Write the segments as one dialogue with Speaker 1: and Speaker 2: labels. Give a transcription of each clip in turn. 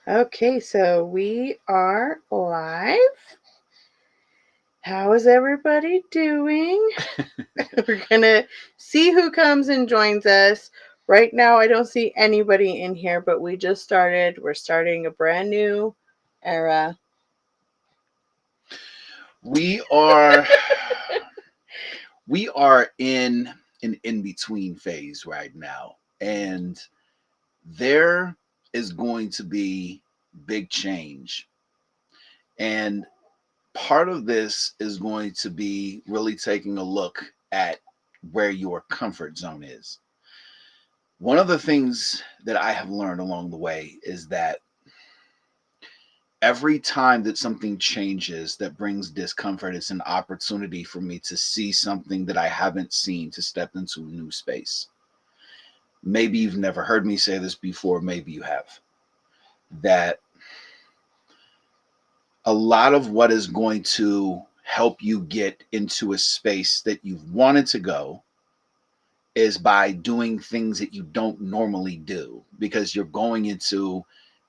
Speaker 1: Okay, so we are live. How is everybody doing? We're gonna see who comes and joins us. Right now, I don't see anybody in here, but we just started. We're starting a brand new era.
Speaker 2: We are we are in an in-between phase right now, and there is going to be big change. And part of this is going to be really taking a look at where your comfort zone is. One of the things that I have learned along the way is that every time that something changes that brings discomfort, it's an opportunity for me to see something that I haven't seen, to step into a new space. Maybe you've never heard me say this before, maybe you have. That a lot of what is going to help you get into a space that you've wanted to go is by doing things that you don't normally do, because you're going into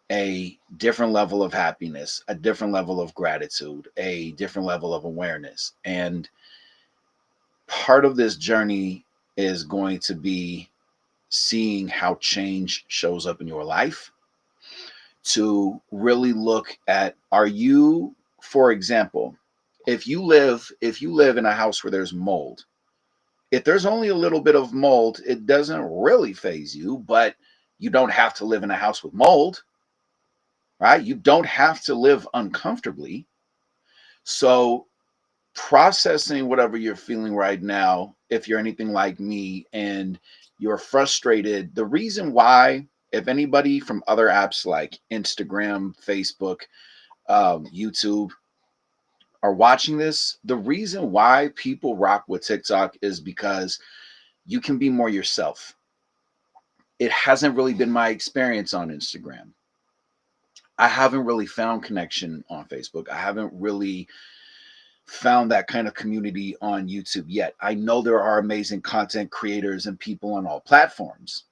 Speaker 2: a different level of happiness, a different level of gratitude, a different level of awareness. And part of this journey is going to be seeing how change shows up in your life, to really look at, are you, for example, if you live in a house where there's mold, if there's only a little bit of mold, it doesn't really phase you, but you don't have to live in a house with mold, right? You don't have to live uncomfortably. So, processing whatever you're feeling right now, if you're anything like me and you're frustrated, the reason why, if anybody from other apps like Instagram, Facebook, YouTube are watching this, the reason why people rock with TikTok is because you can be more yourself. It hasn't really been my experience on Instagram. I haven't really found connection on Facebook. I haven't really found that kind of community on YouTube yet. I know there are amazing content creators and people on all platforms,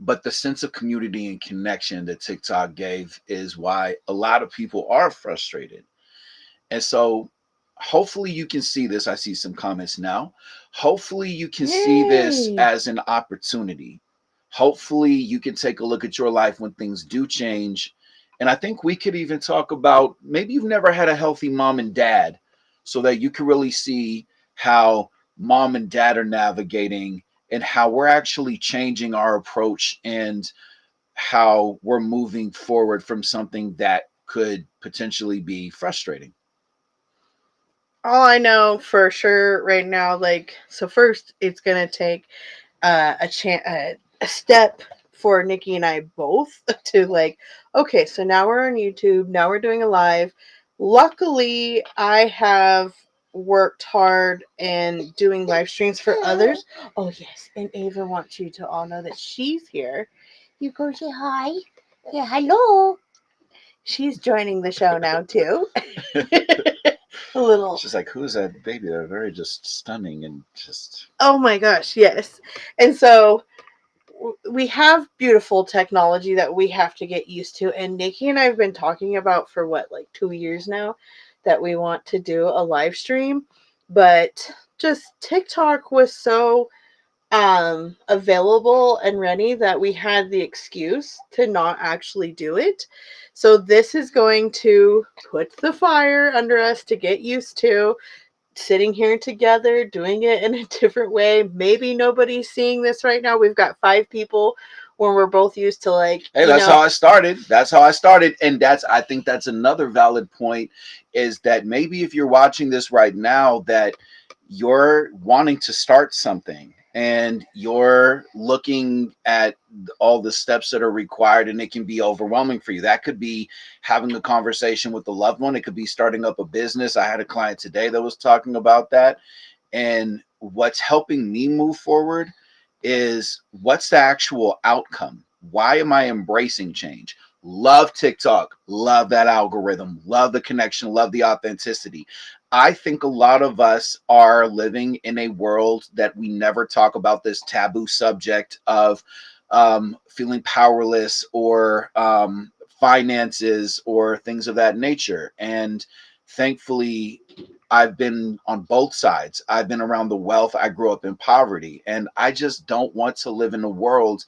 Speaker 2: but the sense of community and connection that TikTok gave is why a lot of people are frustrated. And so hopefully you can see this. I see some comments now. Hopefully you can see this
Speaker 1: Yay!
Speaker 2: as an opportunity. Hopefully you can take a look at your life when things do change. And I think we could even talk about, maybe you've never had a healthy mom and dad, so that you can really see how mom and dad are navigating, and how we're actually changing our approach, and how we're moving forward from something that could potentially be frustrating.
Speaker 1: All I know for sure right now, so first it's gonna take a step for Nikki and I both to okay, so now we're on YouTube, now we're doing a live. Luckily, I have worked hard and doing live streams for others. Oh yes, and Ava wants you to all know that she's here. You go say hi. Yeah, hello. She's joining the show now too. A little.
Speaker 2: She's like, "Who's that baby?" They're very just stunning and just.
Speaker 1: Oh my gosh, yes. And so we have beautiful technology that we have to get used to, and Nikki and I have been talking about for what, like 2 years now, that we want to do a live stream, but just TikTok was so available and ready that we had the excuse to not actually do it. So this is going to put the fire under us to get used to sitting here together, doing it in a different way. Maybe nobody's seeing this right now. We've got 5 people when we're both used to,
Speaker 2: Hey, that's how I started. That's how I started, and I think that's another valid point. Is that maybe if you're watching this right now, that you're wanting to start something and you're looking at all the steps that are required, and it can be overwhelming for you. That could be having a conversation with a loved one. It could be starting up a business. I had a client today that was talking about that. And what's helping me move forward is, what's the actual outcome? Why am I embracing change? Love TikTok, love that algorithm, love the connection, love the authenticity. I think a lot of us are living in a world that we never talk about this taboo subject of feeling powerless or finances or things of that nature. And thankfully, I've been on both sides. I've been around the wealth. I grew up in poverty, and I just don't want to live in a world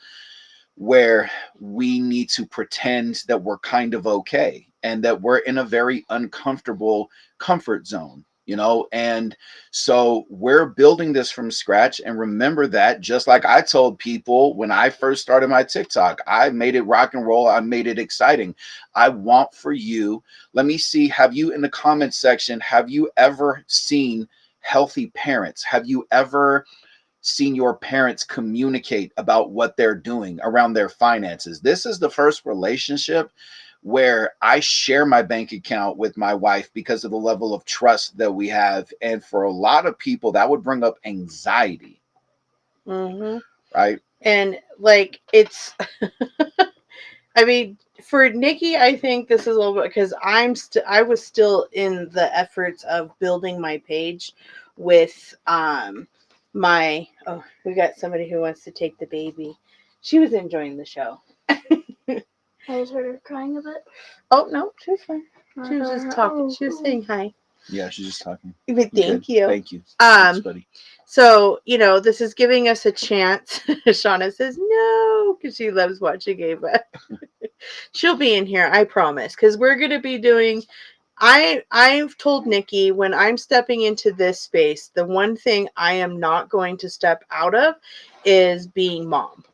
Speaker 2: where we need to pretend that we're kind of okay and that we're in a very uncomfortable comfort zone, you know? And so we're building this from scratch. And remember that, just like I told people when I first started my TikTok, I made it rock and roll, I made it exciting. I want for you, let me see, have you in the comments section, have you ever seen healthy parents? Have you ever seen your parents communicate about what they're doing around their finances? This is the first relationship where I share my bank account with my wife because of the level of trust that we have. And for a lot of people, that would bring up anxiety,
Speaker 1: Mm-hmm.
Speaker 2: right?
Speaker 1: And like it's I mean, for Nikki, I think this is a little bit because I was still in the efforts of building my page with my we got somebody who wants to take the baby. She was enjoying the show.
Speaker 3: I just heard her crying a bit.
Speaker 1: Oh no, she was fine. She was just talking. She was saying hi.
Speaker 2: Yeah, she's just talking.
Speaker 1: But
Speaker 2: Good.
Speaker 1: thank you.
Speaker 2: Thank you. Thanks, buddy.
Speaker 1: So, you know, this is giving us a chance. Shauna says no because she loves watching Ava. She'll be in here, I promise, because we're going to be doing. I've told Nikki when I'm stepping into this space, the one thing I am not going to step out of is being mom.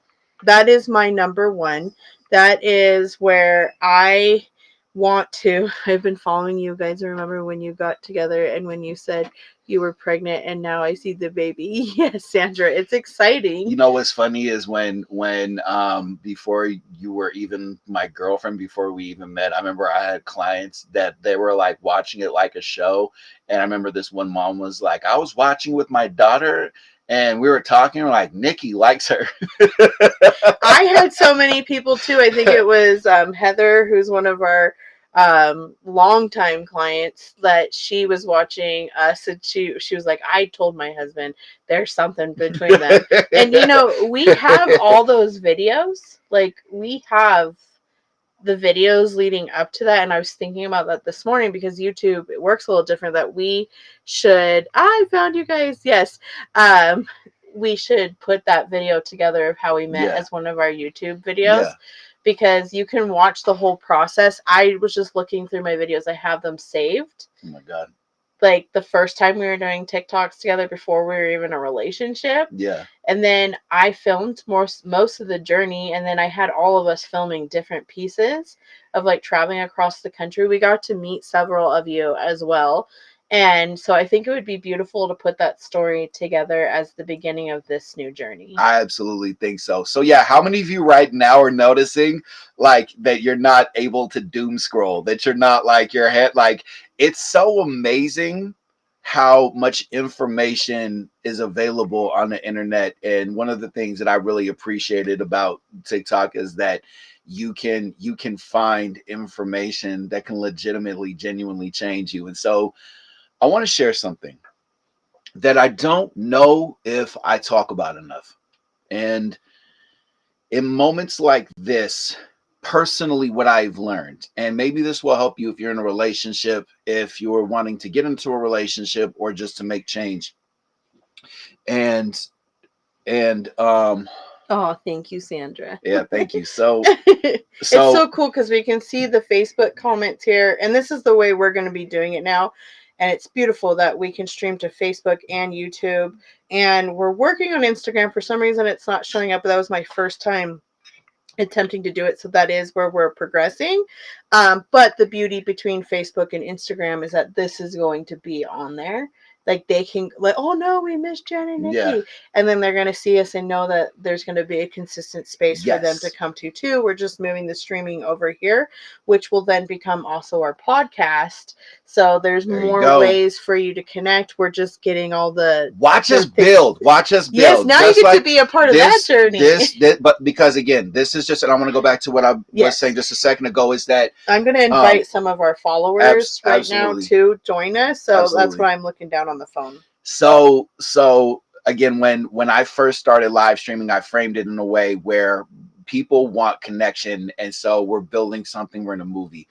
Speaker 1: That is my number one. That is where I want to. I've been following you guys. Remember when you got together and when you said you were pregnant and now I see the baby. Yes, Sandra, it's exciting.
Speaker 2: You know what's funny is when before you were even my girlfriend, before we even met, I remember I had clients that they were like watching it like a show. And I remember this one mom was like, I was watching with my daughter and we were talking, we're like, Nikki likes her.
Speaker 1: I had so many people too. I think it was Heather, who's one of our longtime clients, that she was watching us, and she was like, I told my husband there's something between them. And you know, we have all those videos. Like we have the videos leading up to that, and I was thinking about that this morning because YouTube, it works a little different, that we should I found you guys, yes, we should put that video together of how we met as one of our YouTube videos, because you can watch the whole process. I was just looking through my videos, I have them saved.
Speaker 2: Oh my God.
Speaker 1: Like the first time we were doing TikToks together before we were even in a relationship.
Speaker 2: Yeah.
Speaker 1: And then I filmed most of the journey, and then I had all of us filming different pieces of like traveling across the country. We got to meet several of you as well. And so I think it would be beautiful to put that story together as the beginning of this new journey.
Speaker 2: I absolutely think so. So yeah, how many of you right now are noticing like that you're not able to doom scroll, that you're not like your head, like it's so amazing how much information is available on the internet. And one of the things that I really appreciated about TikTok is that you can find information that can legitimately, genuinely change you. And so I want to share something that I don't know if I talk about enough. And in moments like this, personally, what I've learned, and maybe this will help you if you're in a relationship, if you're wanting to get into a relationship, or just to make change. And
Speaker 1: oh, thank you, Sandra.
Speaker 2: Yeah, thank you. So
Speaker 1: it's so cool because we can see the Facebook comments here, and this is the way we're going to be doing it now. And it's beautiful that we can stream to Facebook and YouTube. And we're working on Instagram. For some reason, it's not showing up. But that was my first time attempting to do it. So that is where we're progressing. But the beauty between Facebook and Instagram is that this is going to be on there. like they can like, oh no, we missed Jen and Nikki.
Speaker 2: Yeah.
Speaker 1: And then they're gonna see us and know that there's gonna be a consistent space for them to
Speaker 2: Yes.
Speaker 1: come to too. We're just moving the streaming over here, which will then become also our podcast. So there's
Speaker 2: There you
Speaker 1: more
Speaker 2: go.
Speaker 1: ways for you to connect. We're just getting all the
Speaker 2: Watch us
Speaker 1: things-
Speaker 2: build. Watch us build.
Speaker 1: Yes, now you
Speaker 2: Just
Speaker 1: get to
Speaker 2: like
Speaker 1: be a part of that journey.
Speaker 2: but because again, this is just, and I want to go back to what I was
Speaker 1: Yes.
Speaker 2: saying just a second ago, is that
Speaker 1: I'm going to invite some of our followers right
Speaker 2: absolutely.
Speaker 1: now to join us. So that's
Speaker 2: Absolutely.
Speaker 1: why I'm looking down on the phone.
Speaker 2: So again, when I first started live streaming, I framed it in a way where people want connection, and so we're building something. We're in a movie.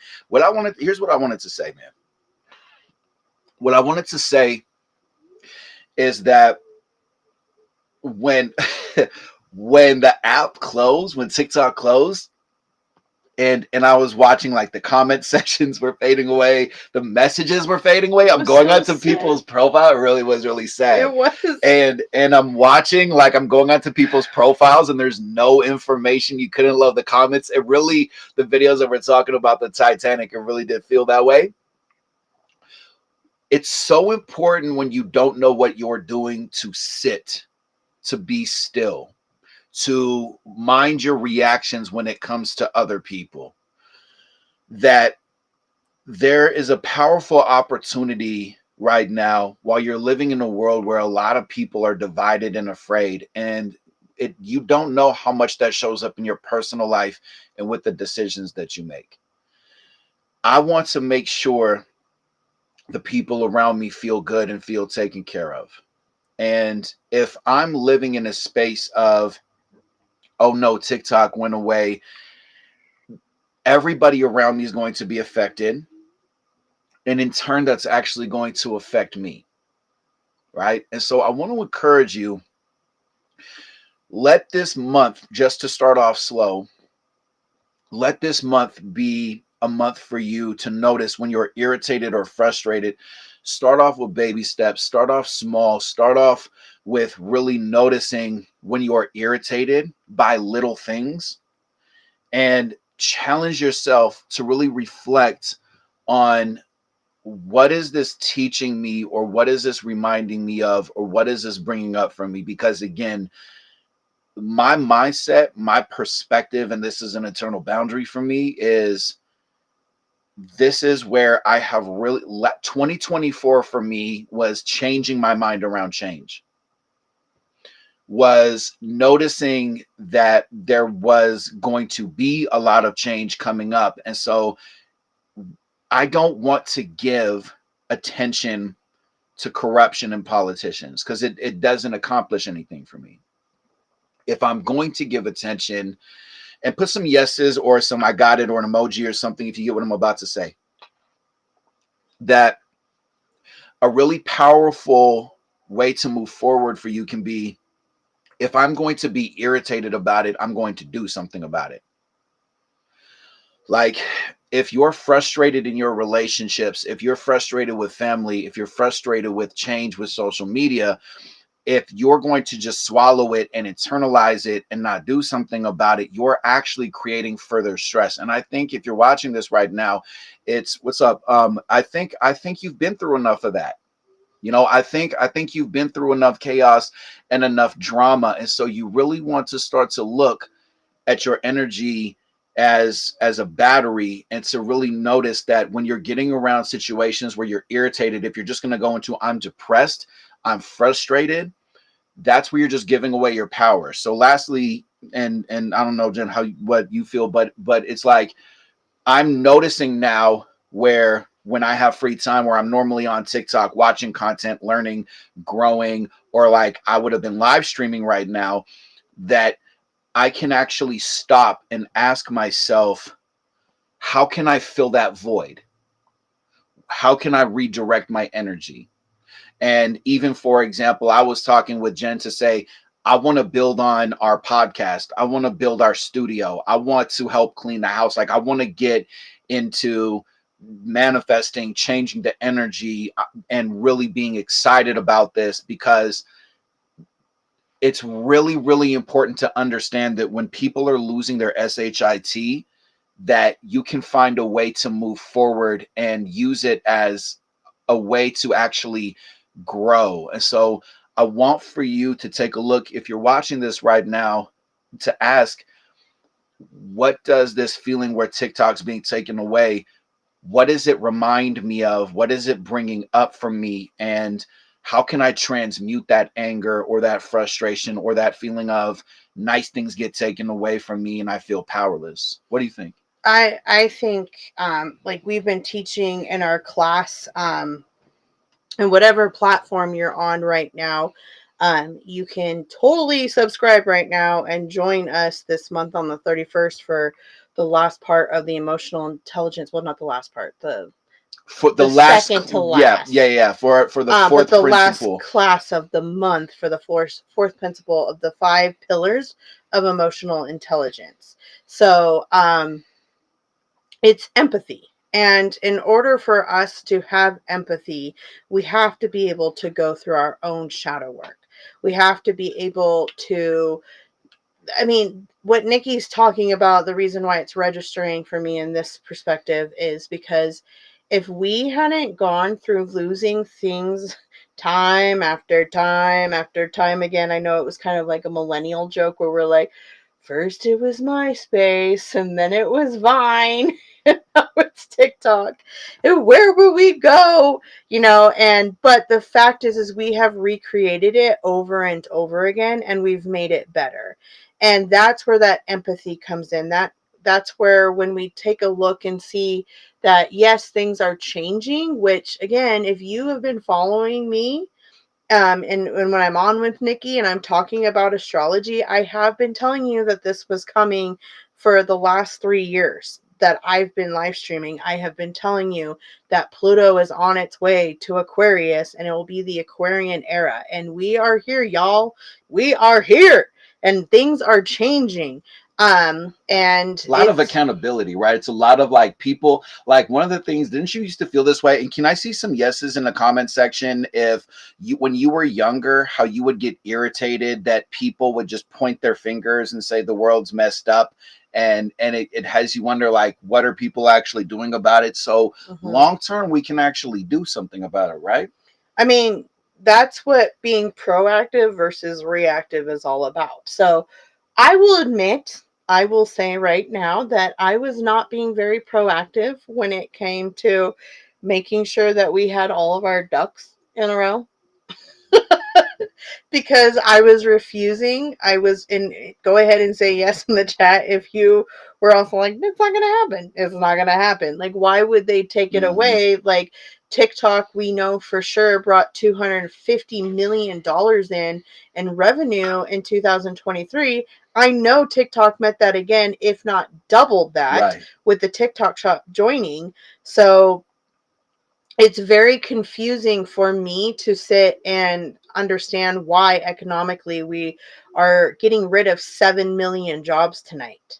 Speaker 2: Here's what I wanted to say, man. What I wanted to say is that when when the app closed, when TikTok closed, and I was watching, like, the comment sections were fading away, the messages were fading away. I'm going onto people's profile. It really was really sad.
Speaker 1: It was.
Speaker 2: And I'm watching, like, I'm going onto people's profiles, and there's no information. You couldn't love the comments. It really, the videos that we're talking about the Titanic, it really did feel that way. It's so important when you don't know what you're doing to sit, to be still, to mind your reactions when it comes to other people. That there is a powerful opportunity right now while you're living in a world where a lot of people are divided and afraid, and you don't know how much that shows up in your personal life and with the decisions that you make. I want to make sure the people around me feel good and feel taken care of. And if I'm living in a space of, oh no, TikTok went away, everybody around me is going to be affected. And in turn, that's actually going to affect me. Right? And so I want to encourage you, let this month, just to start off slow, let this month be a month for you to notice when you're irritated or frustrated. Start off with baby steps, start off small, start off with really noticing when you are irritated by little things, and challenge yourself to really reflect on, what is this teaching me, or what is this reminding me of, or what is this bringing up for me? Because again, my mindset, my perspective, and this is an eternal boundary for me, is this is where I have really 2024 for me was changing my mind around change, was noticing that there was going to be a lot of change coming up. And so I don't want to give attention to corruption and politicians, because it doesn't accomplish anything for me. If I'm going to give attention, and put some yeses or some I got it or an emoji or something if you get what I'm about to say, that a really powerful way to move forward for you can be, if I'm going to be irritated about it, I'm going to do something about it. Like, if you're frustrated in your relationships, if you're frustrated with family, if you're frustrated with change with social media, if you're going to just swallow it and internalize it and not do something about it, you're actually creating further stress. And I think if you're watching this right now, it's, what's up? I think you've been through enough of that. You know, I think you've been through enough chaos and enough drama. And so you really want to start to look at your energy as a battery, and to really notice that when you're getting around situations where you're irritated, if you're just going to go into, I'm depressed, I'm frustrated, that's where you're just giving away your power. So lastly, and I don't know, Jen, what you feel, but it's like, I'm noticing now where when I have free time, where I'm normally on TikTok watching content, learning, growing, or like I would have been live streaming right now, that I can actually stop and ask myself, how can I fill that void? How can I redirect my energy? And even, for example, I was talking with Jen to say, I want to build on our podcast. I want to build our studio. I want to help clean the house. Like, I want to get into manifesting, changing the energy, and really being excited about this, because it's really, really important to understand that when people are losing their SHIT, that you can find a way to move forward and use it as a way to actually grow. And so I want for you to take a look, if you're watching this right now, to ask, what does this feeling where TikTok's being taken away, what does it remind me of? What is it bringing up for me? And how can I transmute that anger or that frustration or that feeling of nice things get taken away from me and I feel powerless? What do you think?
Speaker 1: I think like we've been teaching in our class, and whatever platform you're on right now, you can totally subscribe right now and join us this month on the 31st for the last part of the emotional intelligence. Well, not the last part,
Speaker 2: For the
Speaker 1: the
Speaker 2: last,
Speaker 1: second to
Speaker 2: yeah,
Speaker 1: last.
Speaker 2: yeah, yeah, for the
Speaker 1: But
Speaker 2: fourth
Speaker 1: the last
Speaker 2: principle.
Speaker 1: class of the month for the fourth principle of the 5 pillars of emotional intelligence. So it's empathy. And in order for us to have empathy, we have to be able to go through our own shadow work. We have to be able to, I mean, what Nikki's talking about, the reason why it's registering for me in this perspective is because if we hadn't gone through losing things time after time after time again, I know it was kind of like a millennial joke where we're like, first it was MySpace and then it was Vine. And now it's TikTok. And where will we go? You know, and but the fact is we have recreated it over and over again and we've made it better. And that's where that empathy comes in. That's where when we take a look and see that yes, things are changing, which again, if you have been following me, and when I'm on with Nikki and I'm talking about astrology, I have been telling you that this was coming for the last 3 years that I've been live streaming. I have been telling you that Pluto is on its way to Aquarius and it will be the Aquarian era. And we are here, y'all. We are here and things are changing. And
Speaker 2: A lot of
Speaker 1: it's
Speaker 2: accountability, right? It's a lot of like people, like one of the things, didn't you used to feel this way? And can I see some yeses in the comment section? If you, when you were younger, how you would get irritated that people would just point their fingers and say the world's messed up, and it has you wonder like, what are people actually doing about it? So long term, we can actually do something about it, right?
Speaker 1: I mean, that's what being proactive versus reactive is all about. So I will admit, I will say right now that I was not being very proactive when it came to making sure that we had all of our ducks in a row because I was refusing. I was in, go ahead and say yes in the chat if you were also like, it's not going to happen. It's not going to happen. Like, why would they take it away? Like, TikTok, we know for sure, brought $250 million in revenue in 2023. I know TikTok met that again, if not doubled that,
Speaker 2: Right.
Speaker 1: with the TikTok shop joining. So it's very confusing for me to sit and understand why economically we are getting rid of 7 million jobs tonight.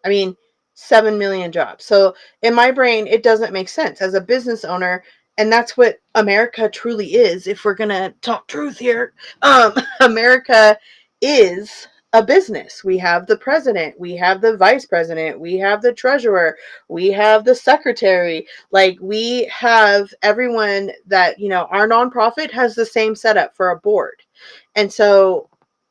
Speaker 1: I mean, 7 million jobs. So in my brain, it doesn't make sense as a business owner. And that's what America truly is. If we're going to talk truth here, America is a business. We have the president, we have the vice president, we have the treasurer, we have the secretary. Like, we have everyone that, you know, our nonprofit has the same setup for a board. And so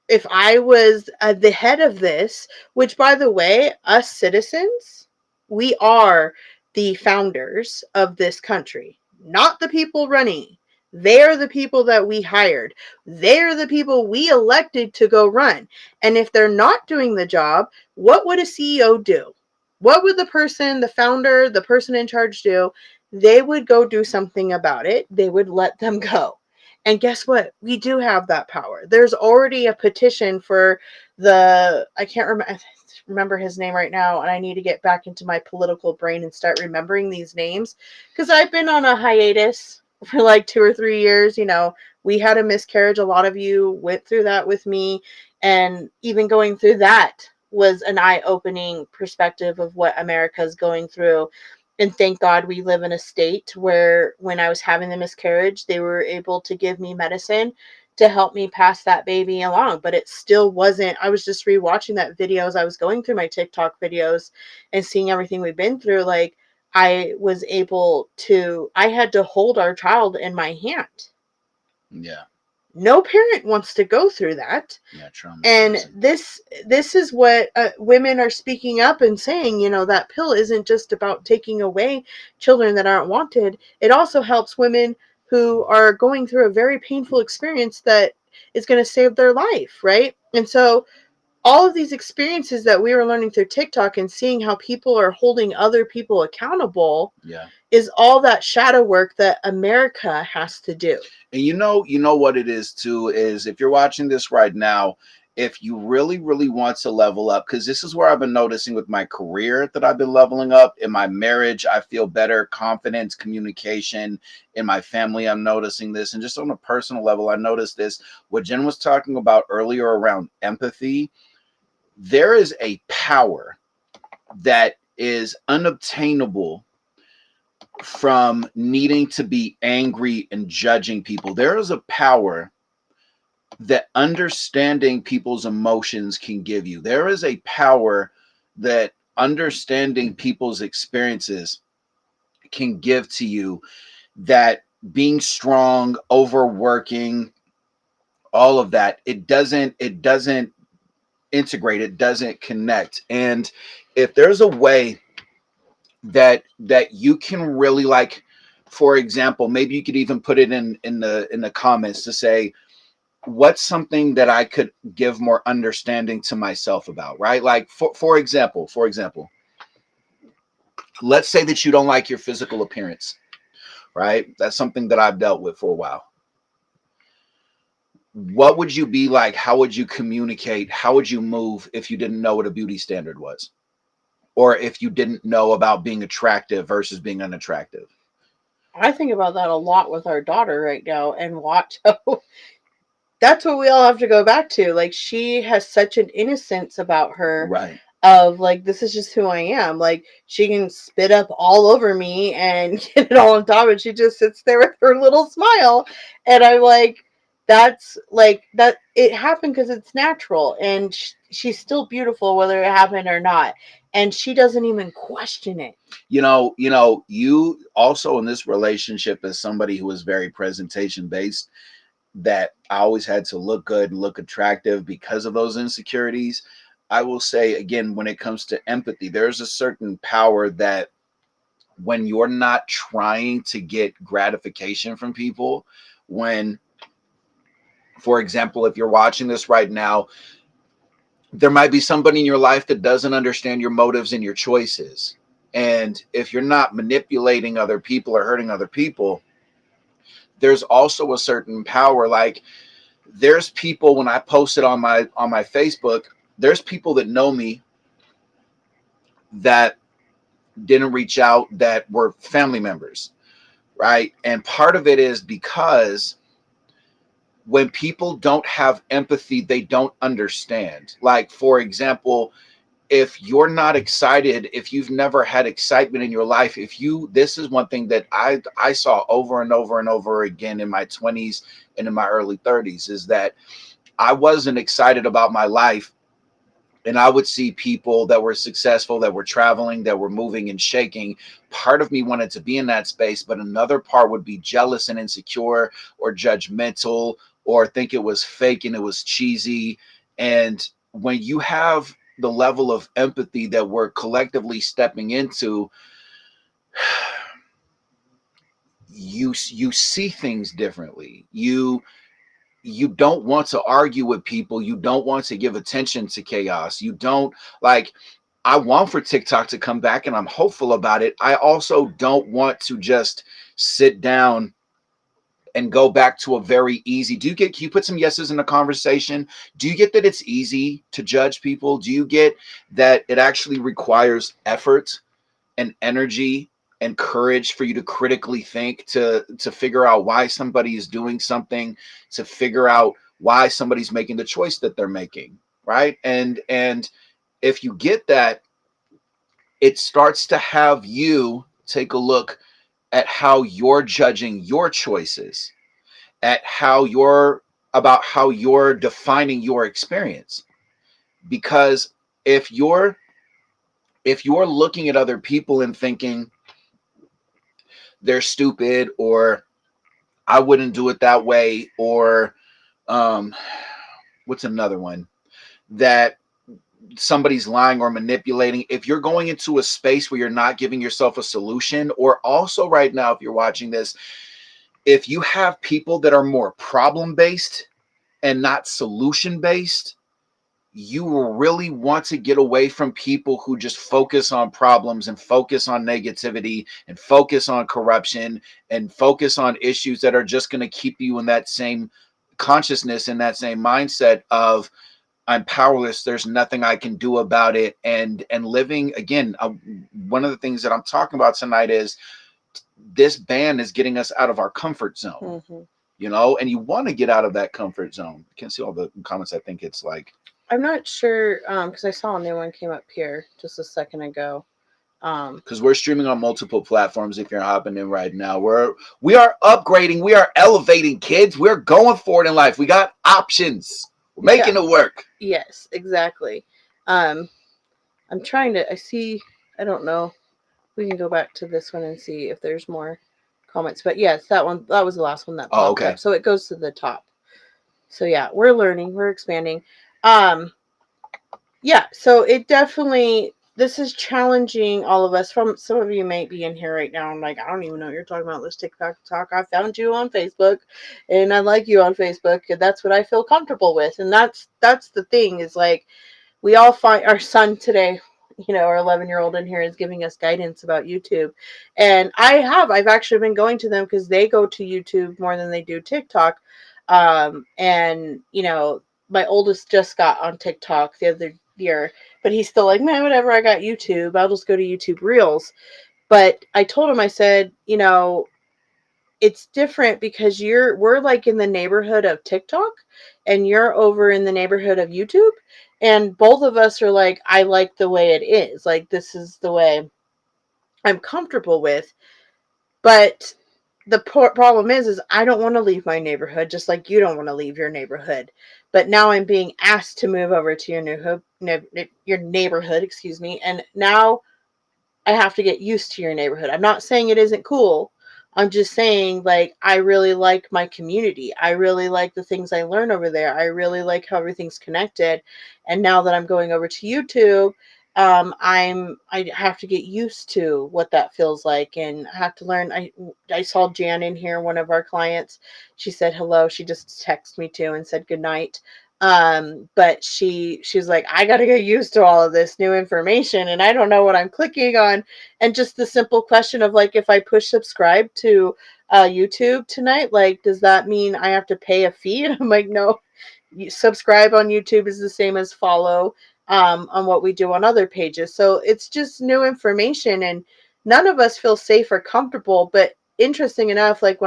Speaker 1: if I was the head of this, which by the way, us citizens, we are the founders of this country, not the people running. They're the people that we hired. They're the people we elected to go run. And if they're not doing the job, what would a CEO do? What would the person, the founder, the person in charge do? They would go do something about it. They would let them go. And guess what? We do have that power. There's already a petition for I can't remember his name right now, and I need to get back into my political brain and start remembering these names because I've been on a hiatus for like 2 or 3 years. You know, we had a miscarriage. A lot of you went through that with me, and even going through that was an eye-opening perspective of what America's going through. And thank God we live in a state where when I was having the miscarriage, they were able to give me medicine to help me pass that baby along. But it still wasn't, I was just rewatching that video as I was going through my TikTok videos and seeing everything we've been through. Like, I had to hold our child in my hand.
Speaker 2: Yeah.
Speaker 1: No parent wants to go through that.
Speaker 2: Yeah.
Speaker 1: And
Speaker 2: Traumatizing.
Speaker 1: this is what women are speaking up and saying, that pill isn't just about taking away children that aren't wanted. It also helps women who are going through a very painful experience that is going to save their life, right? And so all of these experiences that we were learning through TikTok and seeing how people are holding other people accountable
Speaker 2: Yeah.
Speaker 1: is all that shadow work that America has to do.
Speaker 2: And you know what it is too, is if you're watching this right now, if you really, really want to level up, because this is where I've been noticing with my career that I've been leveling up. In my marriage, I feel better, confidence, communication. In my family, I'm noticing this. And just on a personal level, I noticed this. What Jen was talking about earlier around empathy, there is a power that is unobtainable from needing to be angry and judging people. There is a power that understanding people's emotions can give you. There is a power that understanding people's experiences can give to you, that being strong, overworking, all of that, it doesn't integrate, it doesn't connect. And if there's a way that you can really, like, for example, maybe you could even put it in the comments to say, what's something that I could give more understanding to myself about, right? Like for example, let's say that you don't like your physical appearance, right? That's something that I've dealt with for a while. What would you be like? How would you communicate? How would you move if you didn't know what a beauty standard was? Or if you didn't know about being attractive versus being unattractive?
Speaker 1: I think about that a lot with our daughter right now and watch how that's what we all have to go back to. Like, she has such an innocence about her
Speaker 2: Right.
Speaker 1: of like, this is just who I am. Like, she can spit up all over me and get it all on top, and she just sits there with her little smile. And I'm like, that's like that it happened because it's natural, and she's still beautiful whether it happened or not, and she doesn't even question it.
Speaker 2: You also in this relationship, as somebody who is very presentation based, that I always had to look good and look attractive because of those insecurities. I will say again, when it comes to empathy, there's a certain power that when you're not trying to get gratification from people, when, for example, if you're watching this right now, there might be somebody in your life that doesn't understand your motives and your choices. And if you're not manipulating other people or hurting other people, there's also a certain power. Like, there's people, when I posted on my Facebook, there's people that know me that didn't reach out, that were family members, right? And part of it is because when people don't have empathy, they don't understand. Like, for example, if you're not excited, if you've never had excitement in your life, this is one thing that I saw over and over and over again in my 20s and in my early 30s, is that I wasn't excited about my life. And I would see people that were successful, that were traveling, that were moving and shaking. Part of me wanted to be in that space, but another part would be jealous and insecure or judgmental, or think it was fake and it was cheesy. And when you have the level of empathy that we're collectively stepping into, you see things differently. You don't want to argue with people. You don't want to give attention to chaos. You don't, like, I want for TikTok to come back and I'm hopeful about it. I also don't want to just sit down and go back to a very easy. Can you put some yeses in the conversation? Do you get that it's easy to judge people? Do you get that it actually requires effort and energy and courage for you to critically think, to figure out why somebody is doing something, to figure out why somebody's making the choice that they're making, right? And if you get that, it starts to have you take a look at how you're judging your choices, at how you're defining your experience. Because if you're looking at other people and thinking they're stupid, or I wouldn't do it that way. Or what's another one that somebody's lying or manipulating? If you're going into a space where you're not giving yourself a solution, or also right now, if you're watching this, if you have people that are more problem based and not solution based, you will really want to get away from people who just focus on problems and focus on negativity and focus on corruption and focus on issues that are just going to keep you in that same consciousness and that same mindset of I'm powerless, there's nothing I can do about it. And living again, one of the things that I'm talking about tonight is this ban is getting us out of our comfort zone. And you want to get out of that comfort zone. You can see all the comments. I think it's like,
Speaker 1: I'm not sure, because I saw a new one came up here just a second ago.
Speaker 2: Because we're streaming on multiple platforms. If you're hopping in right now, we are upgrading, we are elevating, kids. We're going for it in life. We got options. We're making it work.
Speaker 1: Yes, exactly. I'm trying to. I don't know. We can go back to this one and see if there's more comments. But yes, that was the last one that popped up. So it goes to the top. So yeah, we're learning, we're expanding. Yeah, so it definitely, this is challenging all of us. From some of you might be in here right now. I'm like, I don't even know what you're talking about. Let's TikTok talk. I found you on Facebook, and I like you on Facebook, and that's what I feel comfortable with. And that's the thing is like, we all find our son today. Our 11-year-old in here is giving us guidance about YouTube, and I've actually been going to them because they go to YouTube more than they do TikTok. And my oldest just got on TikTok the other year, but he's still like, man, whatever, I got YouTube, I'll just go to YouTube Reels. But I told him, I said, it's different because we're like in the neighborhood of TikTok and you're over in the neighborhood of YouTube, and both of us are like, I like the way it is, like this is the way I'm comfortable with. But the problem is I don't want to leave my neighborhood, just like you don't want to leave your neighborhood. But now I'm being asked to move over to your neighborhood, excuse me, and now I have to get used to your neighborhood. I'm not saying it isn't cool. I'm just saying, like, I really like my community. I really like the things I learn over there. I really like how everything's connected. And now that I'm going over to YouTube, I have to get used to what that feels like, and I have to learn. I saw Jan in here, one of our clients. She said hello. She just texted me too and said good night. But she's like, I got to get used to all of this new information, and I don't know what I'm clicking on. And just the simple question of like, if I push subscribe to YouTube tonight, like, does that mean I have to pay a fee? And I'm like, no, subscribe on YouTube is the same as follow on what we do on other pages. So it's just new information, and none of us feel safe or comfortable. But interesting enough, like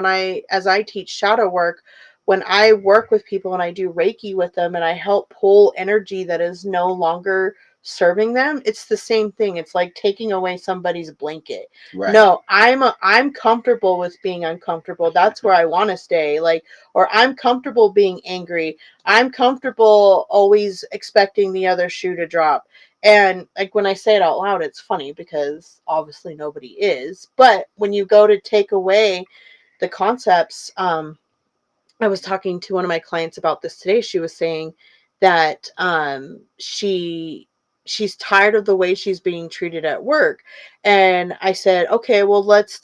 Speaker 1: as I teach shadow work, when I work with people and I do Reiki with them and I help pull energy that is no longer serving them, it's the same thing. It's like taking away somebody's blanket. Right. No, I'm comfortable with being uncomfortable. That's where I want to stay. Like, or I'm comfortable being angry. I'm comfortable always expecting the other shoe to drop. And like when I say it out loud, it's funny because obviously nobody is. But when you go to take away the concepts, I was talking to one of my clients about this today. She was saying that she's tired of the way she's being treated at work. And I said, okay, well, let's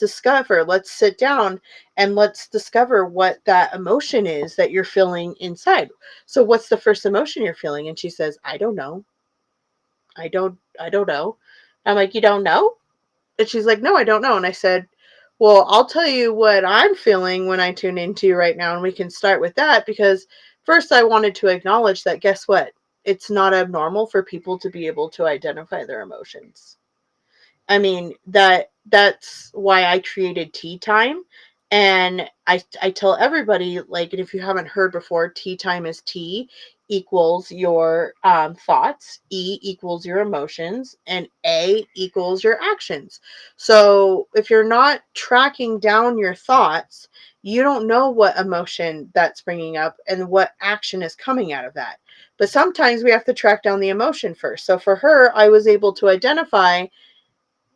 Speaker 1: sit down and let's discover what that emotion is that you're feeling inside. So what's the first emotion you're feeling? And she says, I don't know. I don't know. I'm like, you don't know? And she's like, no, I don't know. And I said, well, I'll tell you what I'm feeling when I tune into you right now, and we can start with that, because first I wanted to acknowledge that, guess what? It's not abnormal for people to be able to identify their emotions. I mean, that's why I created Tea Time. And I tell everybody, like, and if you haven't heard before, tea time is T equals your thoughts, E equals your emotions, and A equals your actions. So if you're not tracking down your thoughts, you don't know what emotion that's bringing up and what action is coming out of that. But sometimes we have to track down the emotion first. So for her, I was able to identify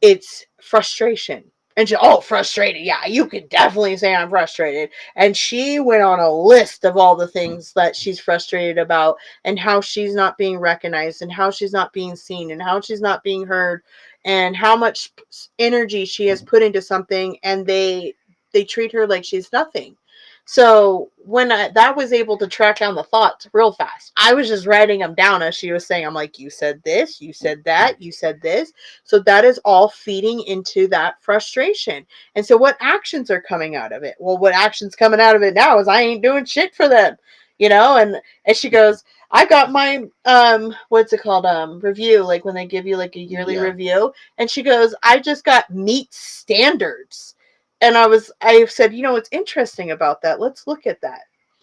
Speaker 1: it's frustration. And she, oh, frustrated. Yeah, you could definitely say I'm frustrated. And she went on a list of all the things that she's frustrated about and how she's not being recognized and how she's not being seen and how she's not being heard and how much energy she has put into something, and they treat her like she's nothing. So when that was able to track down the thoughts real fast, I was just writing them down as she was saying. I'm like, you said this, you said that, you said this. So that is all feeding into that frustration. And so what actions are coming out of it? Well, what actions coming out of it now is I ain't doing shit for them, you know? And she goes, I got my what's it called? Review, like when they give you like a yearly review. And she goes, I just got meet standards. And I said, you know what's interesting about that? Let's look at that.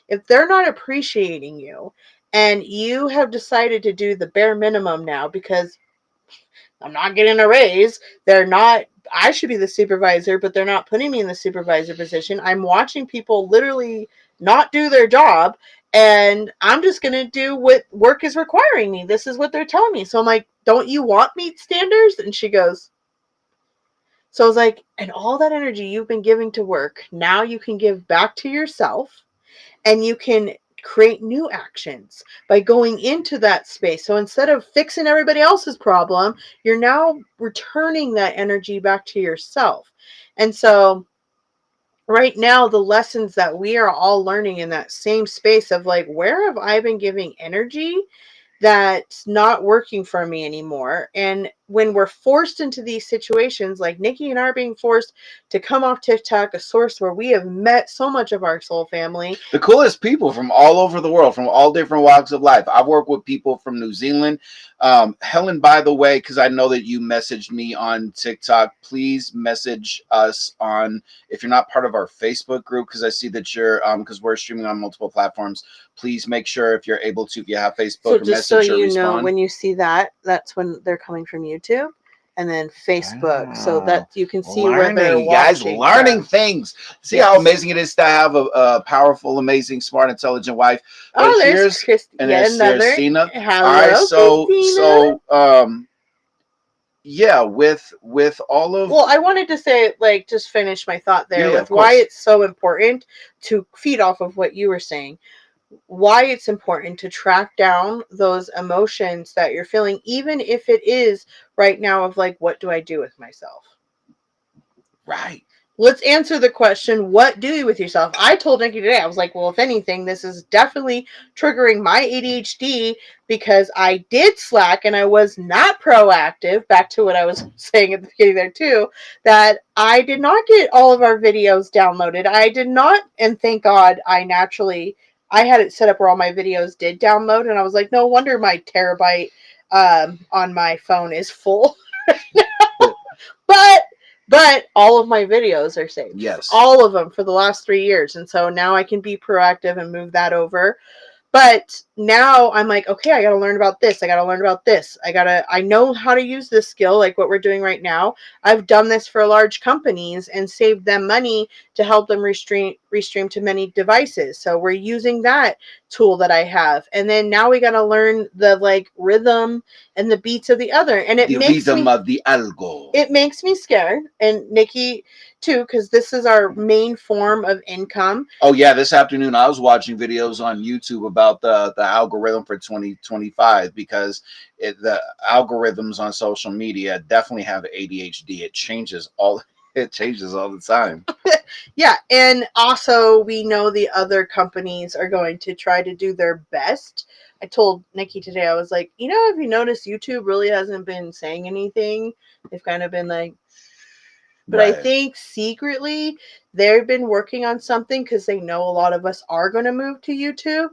Speaker 1: If they're not appreciating you and you have decided to do the bare minimum now because I'm not getting a raise, they're not, I should be the supervisor, but they're not putting me in the supervisor position. I'm watching people literally not do their job, and I'm just going to do what work is requiring me. This is what they're telling me. So I'm like, don't you want meet standards? And she goes, so I was like, and all that energy you've been giving to work, now you can give back to yourself, and you can create new actions by going into that space. So instead of fixing everybody else's problem, you're now returning that energy back to yourself. And so right now, the lessons that we are all learning in that same space of like, where have I been giving energy that's not working for me anymore? And when we're forced into these situations, like Nikki and I are being forced to come off TikTok, a source where we have met so much of our soul family.
Speaker 2: The coolest people from all over the world, from all different walks of life. I've worked with people from New Zealand. Helen, by the way, because I know that you messaged me on TikTok, please message us on, if you're not part of our Facebook group, because I see that you're, because we're streaming on multiple platforms, please make sure if you're able to, if you have Facebook,
Speaker 1: So just so
Speaker 2: message or
Speaker 1: you
Speaker 2: respond.
Speaker 1: know, when you see that, that's when they're coming from YouTube, and then Facebook, so that you can see where they're
Speaker 2: you guys
Speaker 1: watching
Speaker 2: learning
Speaker 1: from.
Speaker 2: things. See
Speaker 1: Yes.
Speaker 2: how amazing it is to have a powerful, amazing, smart, intelligent wife. But
Speaker 1: Oh, there's
Speaker 2: here's
Speaker 1: there's
Speaker 2: Christina.
Speaker 1: Hello,
Speaker 2: All right, so
Speaker 1: Christina.
Speaker 2: yeah, with all of,
Speaker 1: Well, I wanted to say, like, just finish my thought there
Speaker 2: Yeah,
Speaker 1: with
Speaker 2: of
Speaker 1: why
Speaker 2: course.
Speaker 1: it's so important to feed off of what you were saying. Why it's important to track down those emotions that you're feeling, even if it is right now of like, what do I do with myself?
Speaker 2: Right.
Speaker 1: Let's answer the question, what do you with yourself? I told Nikki today, I was like, well, if anything, this is definitely triggering my ADHD because I did slack and I was not proactive. Back to what I was saying at the beginning there too, that I did not get all of our videos downloaded. I did not, and thank God I had it set up where all my videos did download, and I was like, no wonder my terabyte on my phone is full. But all of my videos are saved.
Speaker 2: Yes.
Speaker 1: All of them for the last 3 years. And so now I can be proactive and move that over. But now I'm like, okay, I got to learn about this. I got to learn about this. I know how to use this skill, like what we're doing right now. I've done this for large companies and saved them money to help them restream to many devices. So we're using that tool that I have. And then now we got to learn the like rhythm and the beats of the other. And
Speaker 2: The rhythm of the algo.
Speaker 1: It makes me scared. And Nikki too, because this is our main form of income.
Speaker 2: Oh yeah, this afternoon I was watching videos on YouTube about the algorithm for 2025 because the algorithms on social media definitely have ADHD. It changes all the time.
Speaker 1: Yeah, and also we know the other companies are going to try to do their best. I told Nikki today, I was like, you know, if you notice, YouTube really hasn't been saying anything. They've kind of been like, but
Speaker 2: Right.
Speaker 1: I think secretly they've been working on something because they know a lot of us are going to move to YouTube.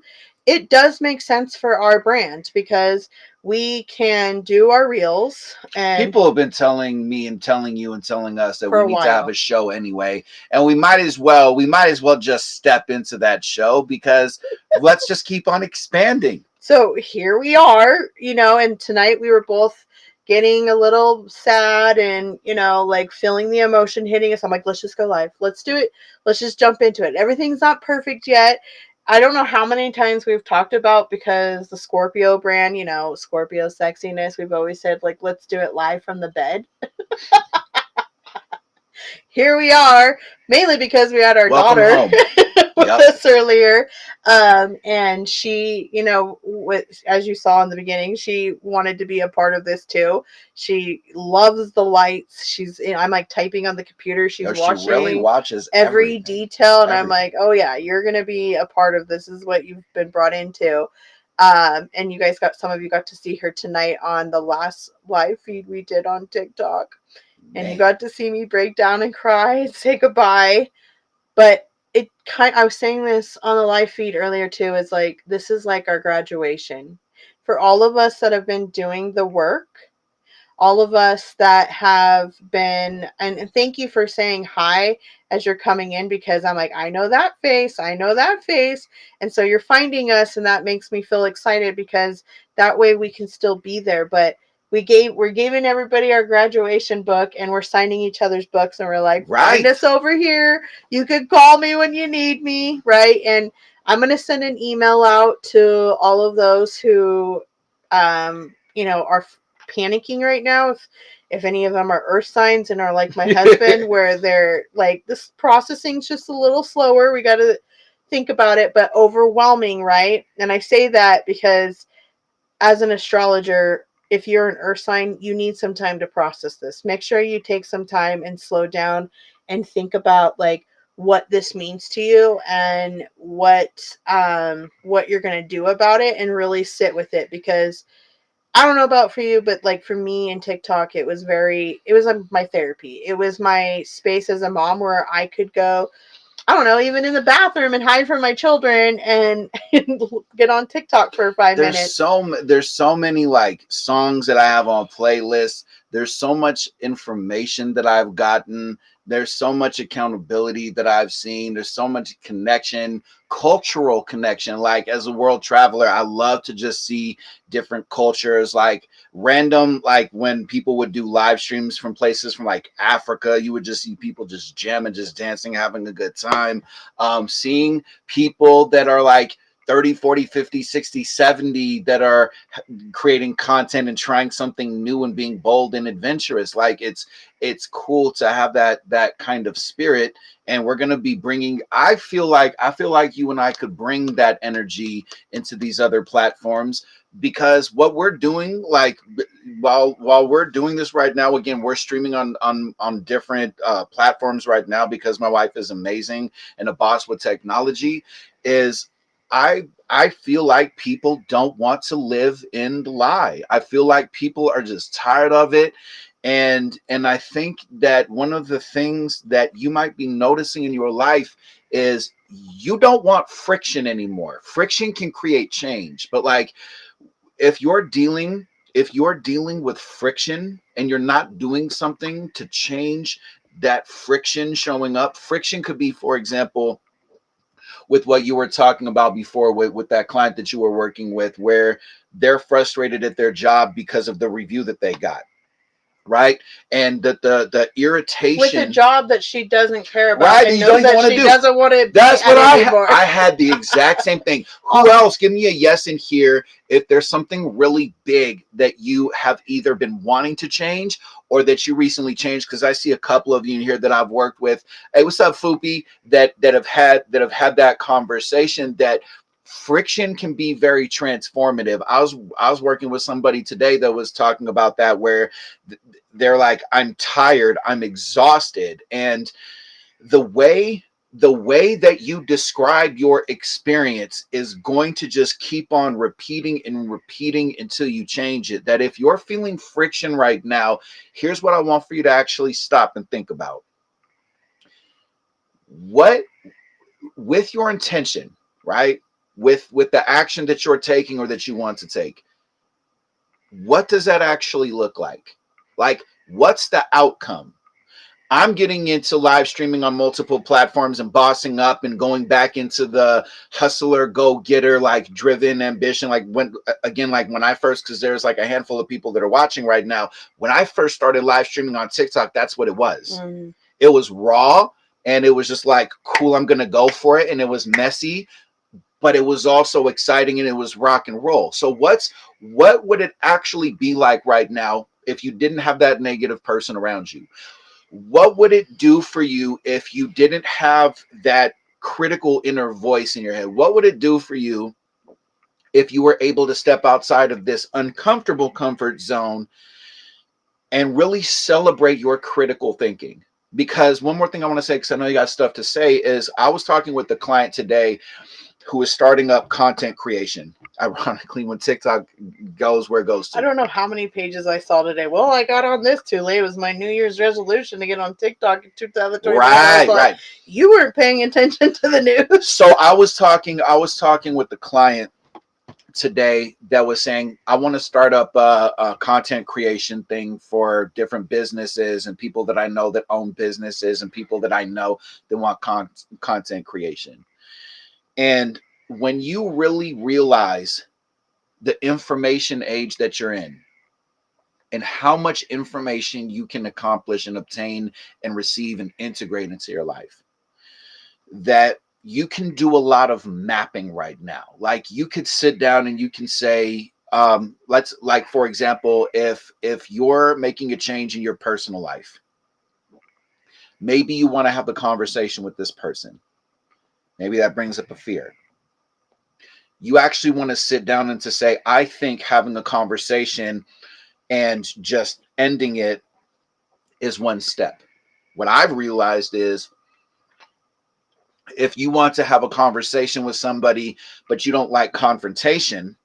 Speaker 1: It does make sense for our brand because we can do our reels, and
Speaker 2: people have been telling me and telling you and telling us that
Speaker 1: For
Speaker 2: we
Speaker 1: a
Speaker 2: need to have
Speaker 1: while.
Speaker 2: a show anyway, and we might as well just step into that show because let's just keep on expanding.
Speaker 1: So here we are, you know, and tonight we were both getting a little sad and, you know, like feeling the emotion hitting us. I'm like, let's just go live. Let's do it. Let's just jump into it. Everything's not perfect yet. I don't know how many times we've talked about, because the Scorpio brand, you know, Scorpio sexiness, we've always said, like, let's do it live from the bed. here we are, mainly because we had our
Speaker 2: Welcome
Speaker 1: daughter
Speaker 2: home.
Speaker 1: with
Speaker 2: Yep.
Speaker 1: us earlier. And she, as you saw in the beginning, she wanted to be a part of this too. She loves the lights. I'm like typing on the computer. She's
Speaker 2: No, she
Speaker 1: watching
Speaker 2: really watches
Speaker 1: every
Speaker 2: everything.
Speaker 1: detail. And I'm
Speaker 2: Everything.
Speaker 1: like, oh yeah, you're going to be a part of this. This is what you've been brought into. And some of you got to see her tonight on the last live feed we did on TikTok. And you got to see me break down and cry and say goodbye. But I was saying this on the live feed earlier too, is like, this is like our graduation. For all of us that have been doing the work, all of us that have been, and thank you for saying hi as you're coming in, because I'm like, I know that face. And so you're finding us, and that makes me feel excited, because that way we can still be there. But we're giving everybody our graduation book, and we're signing each other's books, and we're like, find us over here. You can call me when you need me, right? And I'm going to send an email out to all of those who are panicking right now, if any of them are earth signs and are like my husband, where they're like, this processing's just a little slower, we got to think about it, but overwhelming, right? And I say that because as an astrologer, if you're an earth sign, you need some time to process this. Make sure you take some time and slow down and think about like what this means to you, and what you're going to do about it, and really sit with it. Because I don't know about for you, but like for me in TikTok, it was like my therapy. It was my space as a mom where I could go, I don't know, even in the bathroom and hide from my children and get on TikTok for 5 minutes.
Speaker 2: There's so many like songs that I have on playlists. There's so much information that I've gotten. There's so much accountability that I've seen. There's so much connection, cultural connection. Like as a world traveler, I love to just see different cultures, like random, like when people would do live streams from places from like Africa, you would just see people just jamming, just dancing, having a good time. Seeing people that are like 30, 40, 50, 60, 70 that are creating content and trying something new and being bold and adventurous. Like it's cool to have that kind of spirit. And we're going to be bringing, I feel like you and I could bring that energy into these other platforms, because what we're doing, like while we're doing this right now, again, we're streaming on different platforms right now, because my wife is amazing and a boss with technology. Is I feel like people don't want to live in the lie. I feel like people are just tired of it. And I think that one of the things that you might be noticing in your life is you don't want friction anymore. Friction can create change, but like if you're dealing with friction and you're not doing something to change that friction showing up, friction could be, for example, with what you were talking about before with that client that you were working with, where they're frustrated at their job because of the review that they got, right? And the irritation
Speaker 1: with a job that she doesn't care about,
Speaker 2: right,
Speaker 1: and
Speaker 2: you don't
Speaker 1: knows
Speaker 2: even
Speaker 1: that
Speaker 2: want to
Speaker 1: she
Speaker 2: do.
Speaker 1: doesn't want to
Speaker 2: That's
Speaker 1: be
Speaker 2: what
Speaker 1: at anymore.
Speaker 2: I had the exact same thing. Who else? Give me a yes in here if there's something really big that you have either been wanting to change or that you recently changed, because I see a couple of you in here that I've worked with. Hey, what's up, Fupi? That have had that conversation. That friction can be very transformative. I was working with somebody today that was talking about that, where they're like, I'm tired, I'm exhausted, and the way that you describe your experience is going to just keep on repeating and repeating until you change it. That if you're feeling friction right now, here's what I want for you to actually stop and think about. What, with your intention, right? With the action that you're taking or that you want to take, what does that actually look like? Like, what's the outcome? I'm getting into live streaming on multiple platforms and bossing up and going back into the hustler, go-getter, like driven ambition. Like when I first, because there's like a handful of people that are watching right now. When I first started live streaming on TikTok, that's what it was. It was raw, and it was just like, cool, I'm going to go for it. And it was messy, but it was also exciting, and it was rock and roll. So what would it actually be like right now if you didn't have that negative person around you? What would it do for you if you didn't have that critical inner voice in your head? What would it do for you if you were able to step outside of this uncomfortable comfort zone and really celebrate your critical thinking? Because one more thing I want to say, because I know you got stuff to say, is I was talking with the client today who is starting up content creation. Ironically, when TikTok goes where it goes to.
Speaker 1: I don't know how many pages I saw today. Well, I got on this too late. It was my New Year's resolution to get on TikTok in 2021.
Speaker 2: Right,
Speaker 1: Like,
Speaker 2: right.
Speaker 1: You weren't paying attention to the news.
Speaker 2: So I was talking with the client today that was saying, I want to start up a content creation thing for different businesses and people that I know that own businesses and people that I know that want content creation. And when you really realize the information age that you're in and how much information you can accomplish and obtain and receive and integrate into your life, that you can do a lot of mapping right now. Like you could sit down and you can say, let's, like, for example, if you're making a change in your personal life, maybe you want to have a conversation with this person. Maybe that brings up a fear. You actually want to sit down and to say, I think having a conversation and just ending it is one step. What I've realized is, if you want to have a conversation with somebody, but you don't like confrontation,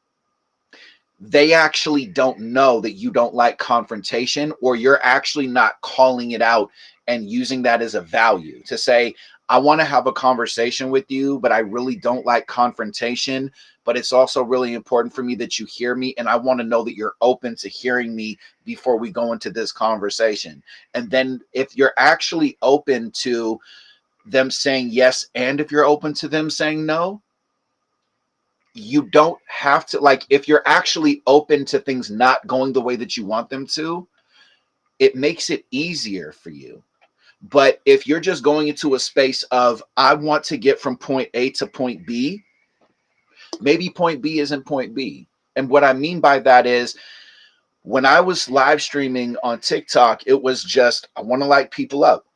Speaker 2: they actually don't know that you don't like confrontation, or you're actually not calling it out and using that as a value to say, I want to have a conversation with you, but I really don't like confrontation. But it's also really important for me that you hear me. And I want to know that you're open to hearing me before we go into this conversation. And then if you're actually open to them saying yes, and if you're open to them saying no, you don't have to, like, if you're actually open to things not going the way that you want them to, it makes it easier for you. But if you're just going into a space of, I want to get from point A to point B, maybe point B isn't point B. And what I mean by that is, when I was live streaming on TikTok, it was just, I want to light people up.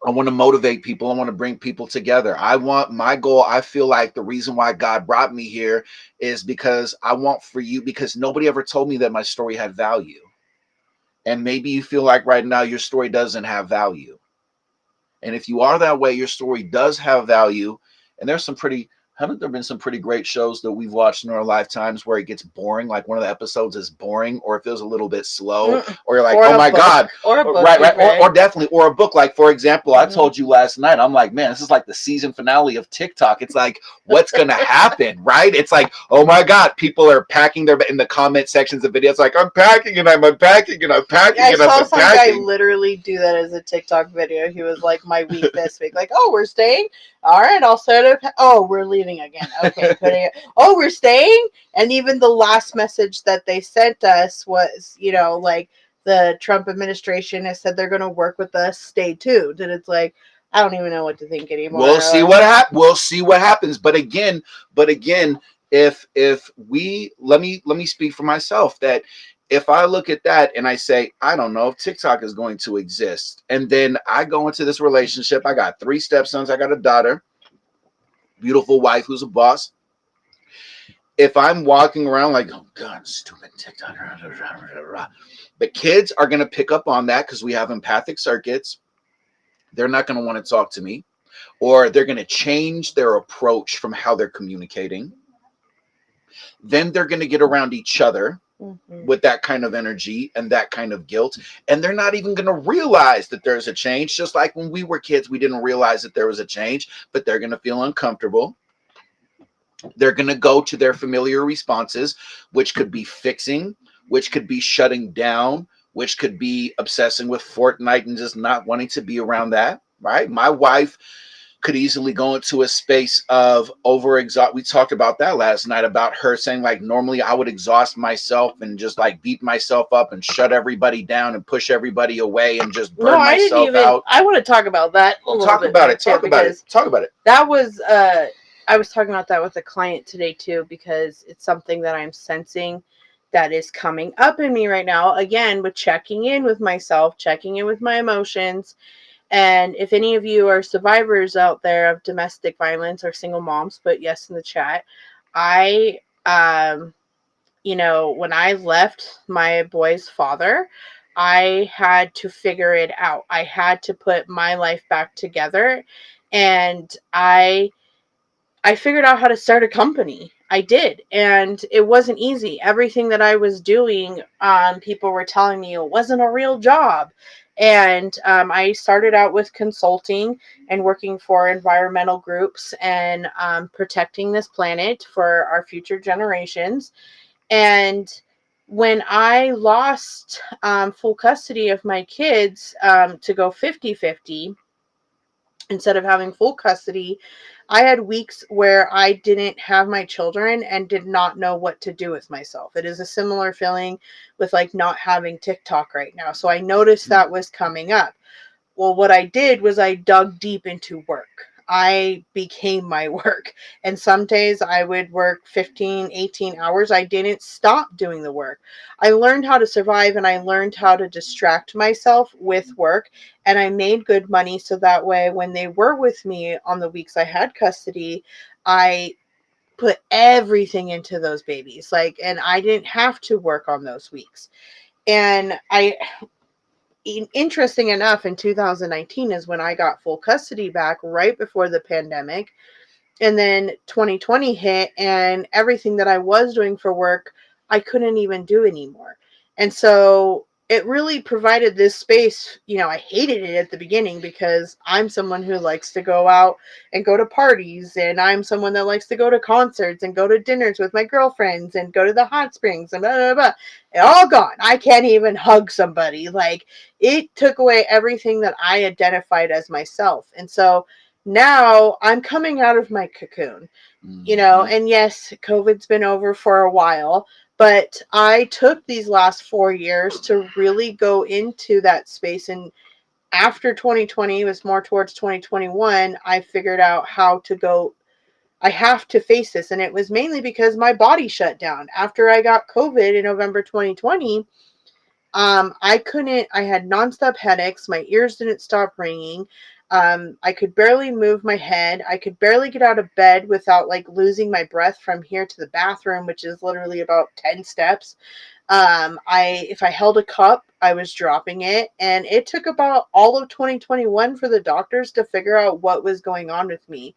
Speaker 2: I want to motivate people. I want to bring people together. I want my goal. I feel like the reason why God brought me here is because I want for you, because nobody ever told me that my story had value. And maybe you feel like right now your story doesn't have value. And if you are that way, your story does have value. And there's some pretty, haven't there been some pretty great shows that we've watched in our lifetimes where it gets boring? Like one of the episodes is boring, or it feels a little bit slow, or you're like,
Speaker 1: Or
Speaker 2: oh
Speaker 1: a
Speaker 2: my
Speaker 1: book.
Speaker 2: God.
Speaker 1: Or a book.
Speaker 2: Right. Or definitely, or a book. Like, for example, I
Speaker 1: Mhm.
Speaker 2: told you last night, I'm like, man, this is like the season finale of TikTok. It's like, what's going to happen, right? It's like, oh my God, people are packing their, in the comment sections of videos, like, I'm packing and I'm unpacking and I'm packing
Speaker 1: I
Speaker 2: and
Speaker 1: saw
Speaker 2: I'm
Speaker 1: some guy
Speaker 2: unpacking.
Speaker 1: literally do that as a TikTok video. He was like, my week this week. Like, oh, we're staying? All right, I'll set it. Oh, we're leaving again. Okay, putting it. Oh, we're staying? And even the last message that they sent us was, like, the Trump administration has said they're going to work with us. Stay tuned. And it's like, I don't even know what to think anymore.
Speaker 2: We'll see what happens. We'll see what happens. But again, if we, let me speak for myself, that if I look at that and I say, I don't know if TikTok is going to exist, and then I go into this relationship, I got 3 stepsons, I got a daughter, beautiful wife who's a boss. If I'm walking around like, oh God, stupid TikTok, the kids are going to pick up on that because we have empathic circuits. They're not going to want to talk to me, or they're going to change their approach from how they're communicating. Then they're going to get around each other with that kind of energy and that kind of guilt. And they're not even going to realize that there's a change. Just like when we were kids, we didn't realize that there was a change, but they're going to feel uncomfortable. They're going to go to their familiar responses, which could be fixing, which could be shutting down, which could be obsessing with Fortnite and just not wanting to be around that, right? My wife could easily go into a space of overexhaust. We talked about that last night, about her saying, like, normally I would exhaust myself and just like beat myself up and shut everybody down and push everybody away and just burn myself out.
Speaker 1: I want to talk about that a little bit.
Speaker 2: Talk about it.
Speaker 1: That was, I was talking about that with a client today too, because it's something that I'm sensing that is coming up in me right now, again, with checking in with myself, checking in with my emotions. And if any of you are survivors out there of domestic violence or single moms, put yes in the chat. I, when I left my boy's father, I had to figure it out. I had to put my life back together, and I figured out how to start a company. I did, and it wasn't easy. Everything that I was doing, people were telling me it wasn't a real job. And I started out with consulting and working for environmental groups and protecting this planet for our future generations. And when I lost full custody of my kids to go 50-50, instead of having full custody, I had weeks where I didn't have my children and did not know what to do with myself. It is a similar feeling with like not having TikTok right now. So I noticed that was coming up. Well, what I did was I dug deep into work. I became my work. And some days I would work 15, 18 hours. I didn't stop doing the work. I learned how to survive, and I learned how to distract myself with work. And I made good money so that way when they were with me on the weeks I had custody, I put everything into those babies. And I didn't have to work on those weeks. And interesting enough, in 2019 is when I got full custody back, right before the pandemic. And then 2020 hit, and everything that I was doing for work, I couldn't even do anymore. And so it really provided this space. I hated it at the beginning because I'm someone who likes to go out and go to parties, and I'm someone that likes to go to concerts and go to dinners with my girlfriends and go to the hot springs and blah, blah, blah. It all gone. I can't even hug somebody. It took away everything that I identified as myself. And so now I'm coming out of my cocoon, and yes, COVID's been over for a while, but I took these last 4 years to really go into that space. And after 2020 was more towards 2021, I figured out how to go. I have to face this. And it was mainly because my body shut down after I got COVID in November 2020. I had nonstop headaches. My ears didn't stop ringing. I could barely move my head. I could barely get out of bed without losing my breath from here to the bathroom, which is literally about 10 steps. If I held a cup, I was dropping it. And it took about all of 2021 for the doctors to figure out what was going on with me.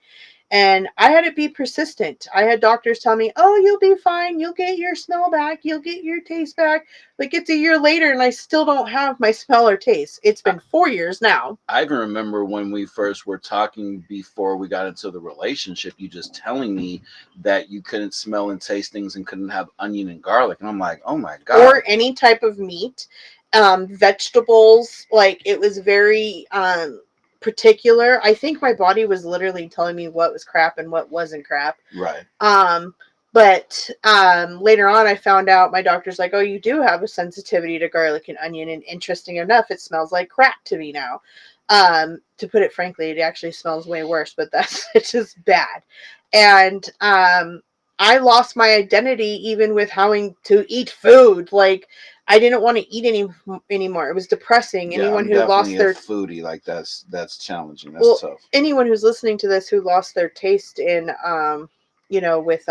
Speaker 1: And I had to be persistent. I had doctors tell me, oh, you'll be fine. You'll get your smell back. You'll get your taste back. It's a year later and I still don't have my smell or taste. It's been 4 years now.
Speaker 4: I can remember when we first were talking before we got into the relationship, you just telling me that you couldn't smell and taste things and couldn't have onion and garlic. And I'm like, oh my God.
Speaker 1: Or any type of meat, vegetables. It was very particular. I think my body was literally telling me what was crap and what wasn't crap.
Speaker 4: Right.
Speaker 1: But later on, I found out my doctor's like, oh, you do have a sensitivity to garlic and onion. And interesting enough, it smells like crap to me now. To put it frankly, it actually smells way worse, but it's just bad. And I lost my identity even with having to eat food. I didn't want to eat anymore. It was depressing.
Speaker 4: Yeah,
Speaker 1: anyone
Speaker 4: I'm
Speaker 1: who lost
Speaker 4: definitely
Speaker 1: their
Speaker 4: a foodie, that's challenging. That's tough.
Speaker 1: Anyone who's listening to this who lost their taste in with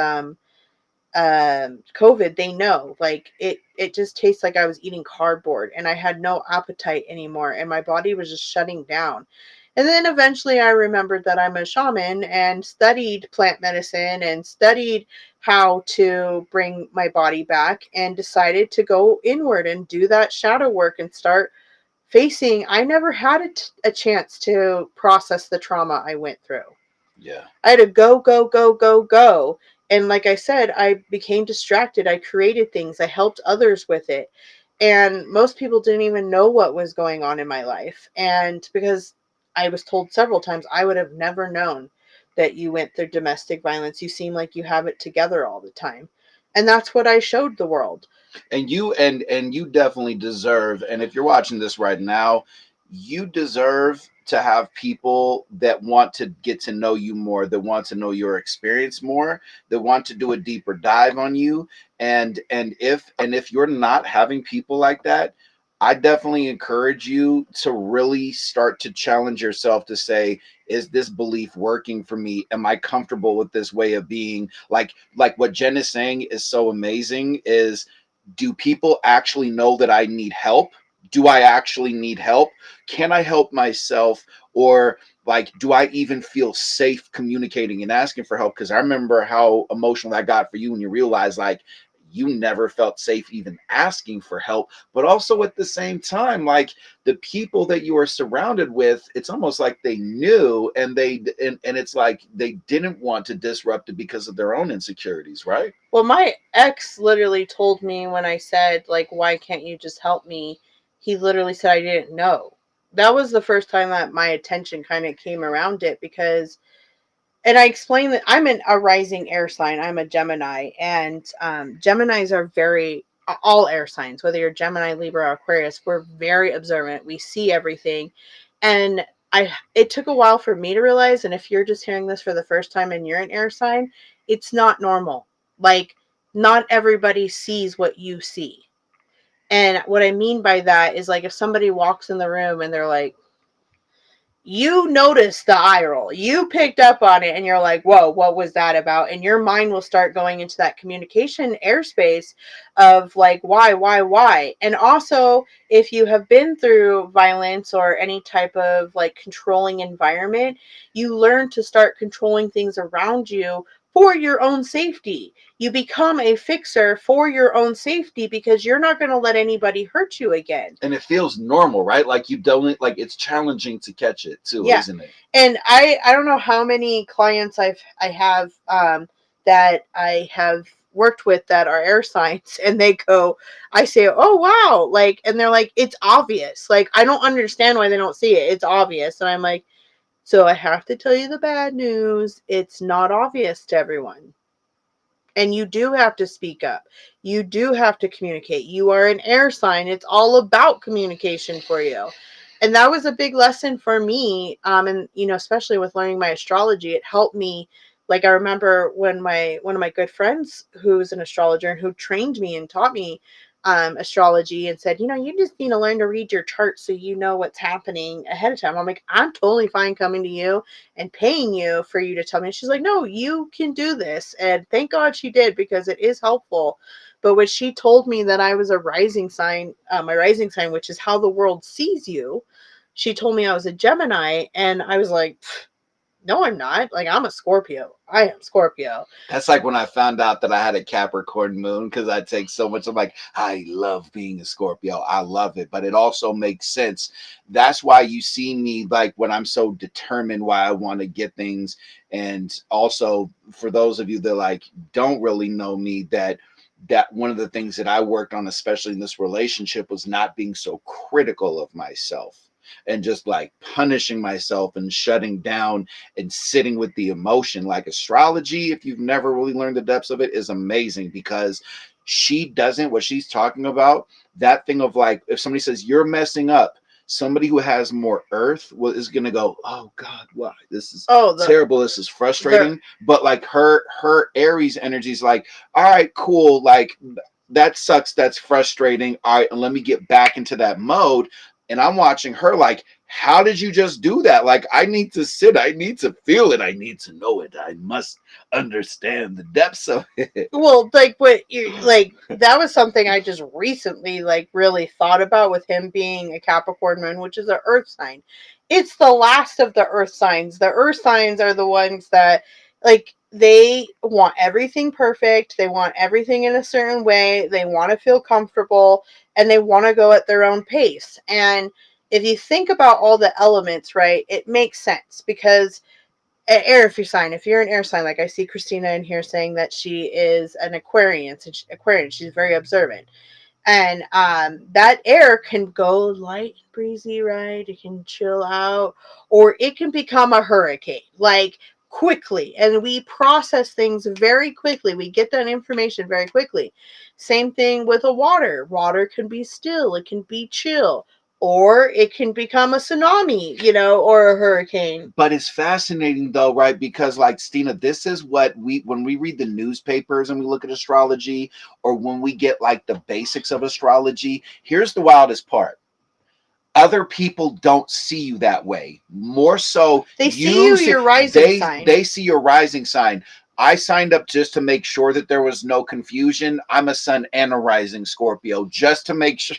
Speaker 1: COVID, they know it just tastes like I was eating cardboard, and I had no appetite anymore, and my body was just shutting down. And then eventually I remembered that I'm a shaman and studied plant medicine and studied how to bring my body back, and decided to go inward and do that shadow work and start facing. I never had a chance to process the trauma I went through.
Speaker 4: Yeah.
Speaker 1: I had to go, go, go, go, go. And like I said, I became distracted. I created things. I helped others with it. And most people didn't even know what was going on in my life. And because I was told several times, I would have never known that you went through domestic violence. You seem like you have it together all the time. And that's what I showed the world.
Speaker 4: And you definitely deserve, and if you're watching this right now, you deserve
Speaker 2: to have people that want to get to know you more, that want to know your experience more, that want to do a deeper dive on you. And if you're not having people like that, I definitely encourage you to really start to challenge yourself to say, is this belief working for me? Am I comfortable with this way of being? Like what Jen is saying is so amazing is, do people actually know that I need help? Do I actually need help? Can I help myself? Or like, do I even feel safe communicating and asking for help? Because I remember how emotional that got for you when you realized like you never felt safe even asking for help. But also at the same time, like the people that you are surrounded with, it's almost like they knew, and and it's like they didn't want to disrupt it because of their own insecurities, right?
Speaker 1: Well, my ex literally told me when I said, like, why can't you just help me? He literally said I didn't know. That was the first time that my attention kind of came around it because, and I explained that I'm a rising air sign. I'm a Gemini, and Geminis are very, all air signs, whether you're Gemini, Libra, or Aquarius, we're very observant. We see everything. And it took a while for me to realize, and if you're just hearing this for the first time and you're an air sign, it's not normal. Like, not everybody sees what you see. And what I mean by that is, like, if somebody walks in the room and they're like, you noticed the eye roll, you picked up on it, and you're like, whoa, what was that about? And your mind will start going into that communication airspace of like, why? And also, if you have been through violence or any type of like controlling environment, you learn to start controlling things around you for your own safety. You become a fixer for your own safety because you're not going to let anybody hurt you again.
Speaker 2: And it feels normal, right? Like you don't, like it's challenging to catch it too,
Speaker 1: Yeah.
Speaker 2: isn't it?
Speaker 1: And I don't know how many clients I have that I have worked with that are air signs, and they go, I say, oh wow, like, and they're like, it's obvious. Like, I don't understand why they don't see it. It's obvious. And I'm like, so I have to tell you the bad news. It's not obvious to everyone. And you do have to speak up. You do have to communicate. You are an air sign. It's all about communication for you. And that was a big lesson for me. And you know, especially with learning my astrology, it helped me. Like, I remember when one of my good friends who's an astrologer and who trained me and taught me astrology and said, you know, you just need to learn to read your chart so you know what's happening ahead of time. I'm like, I'm totally fine coming to you and paying you for you to tell me. She's like, no, you can do this. And thank God she did, because it is helpful. But when she told me that I was a rising sign, my rising sign, which is how the world sees you, she told me I was a Gemini, and I was like, no, I'm not. Like, I'm a Scorpio. I am Scorpio.
Speaker 2: That's like when I found out that I had a Capricorn moon, because I take so much. I'm like, I love being a Scorpio. I love it. But it also makes sense. That's why you see me like when I'm so determined why I want to get things. And also for those of you that like don't really know me, that one of the things that I worked on, especially in this relationship, was not being so critical of myself and just like punishing myself and shutting down and sitting with the emotion. Like astrology, if you've never really learned the depths of it, is amazing, because she doesn't, what she's talking about, that thing of like, if somebody says you're messing up, somebody who has more earth is going to go, oh God, why? This is terrible. This is frustrating. But like her Aries energy is like, all right, cool. Like that sucks. That's frustrating. All right. And let me get back into that mode. And I'm watching her like, how did you just do that? Like, I need to sit, I need to feel it, I need to know it, I must understand the depths of it.
Speaker 1: Well, like what you like, that was something I just recently like really thought about with him being a Capricorn moon, which is an earth sign. It's the last of the earth signs. The earth signs are the ones that like they want everything perfect, they want everything in a certain way, they want to feel comfortable, and they want to go at their own pace. And if you think about all the elements, right, it makes sense because air, if you're an air sign, like I see Christina in here saying that she is an Aquarian, she's very observant. And that air can go light and breezy, right? It can chill out, or it can become a hurricane, like quickly. And we process things very quickly. We get that information very quickly. Same thing with a water. Water can be still, it can be chill. or it can become a tsunami, or a hurricane.
Speaker 2: But it's fascinating though, right? Because like Stina, this is what when we read the newspapers and we look at astrology, or when we get like the basics of astrology, here's the wildest part. Other people don't see you that way. More so,
Speaker 1: They see you, your rising sign.
Speaker 2: They see your rising sign. I signed up just to make sure that there was no confusion. I'm a sun and a rising Scorpio, just to make sure.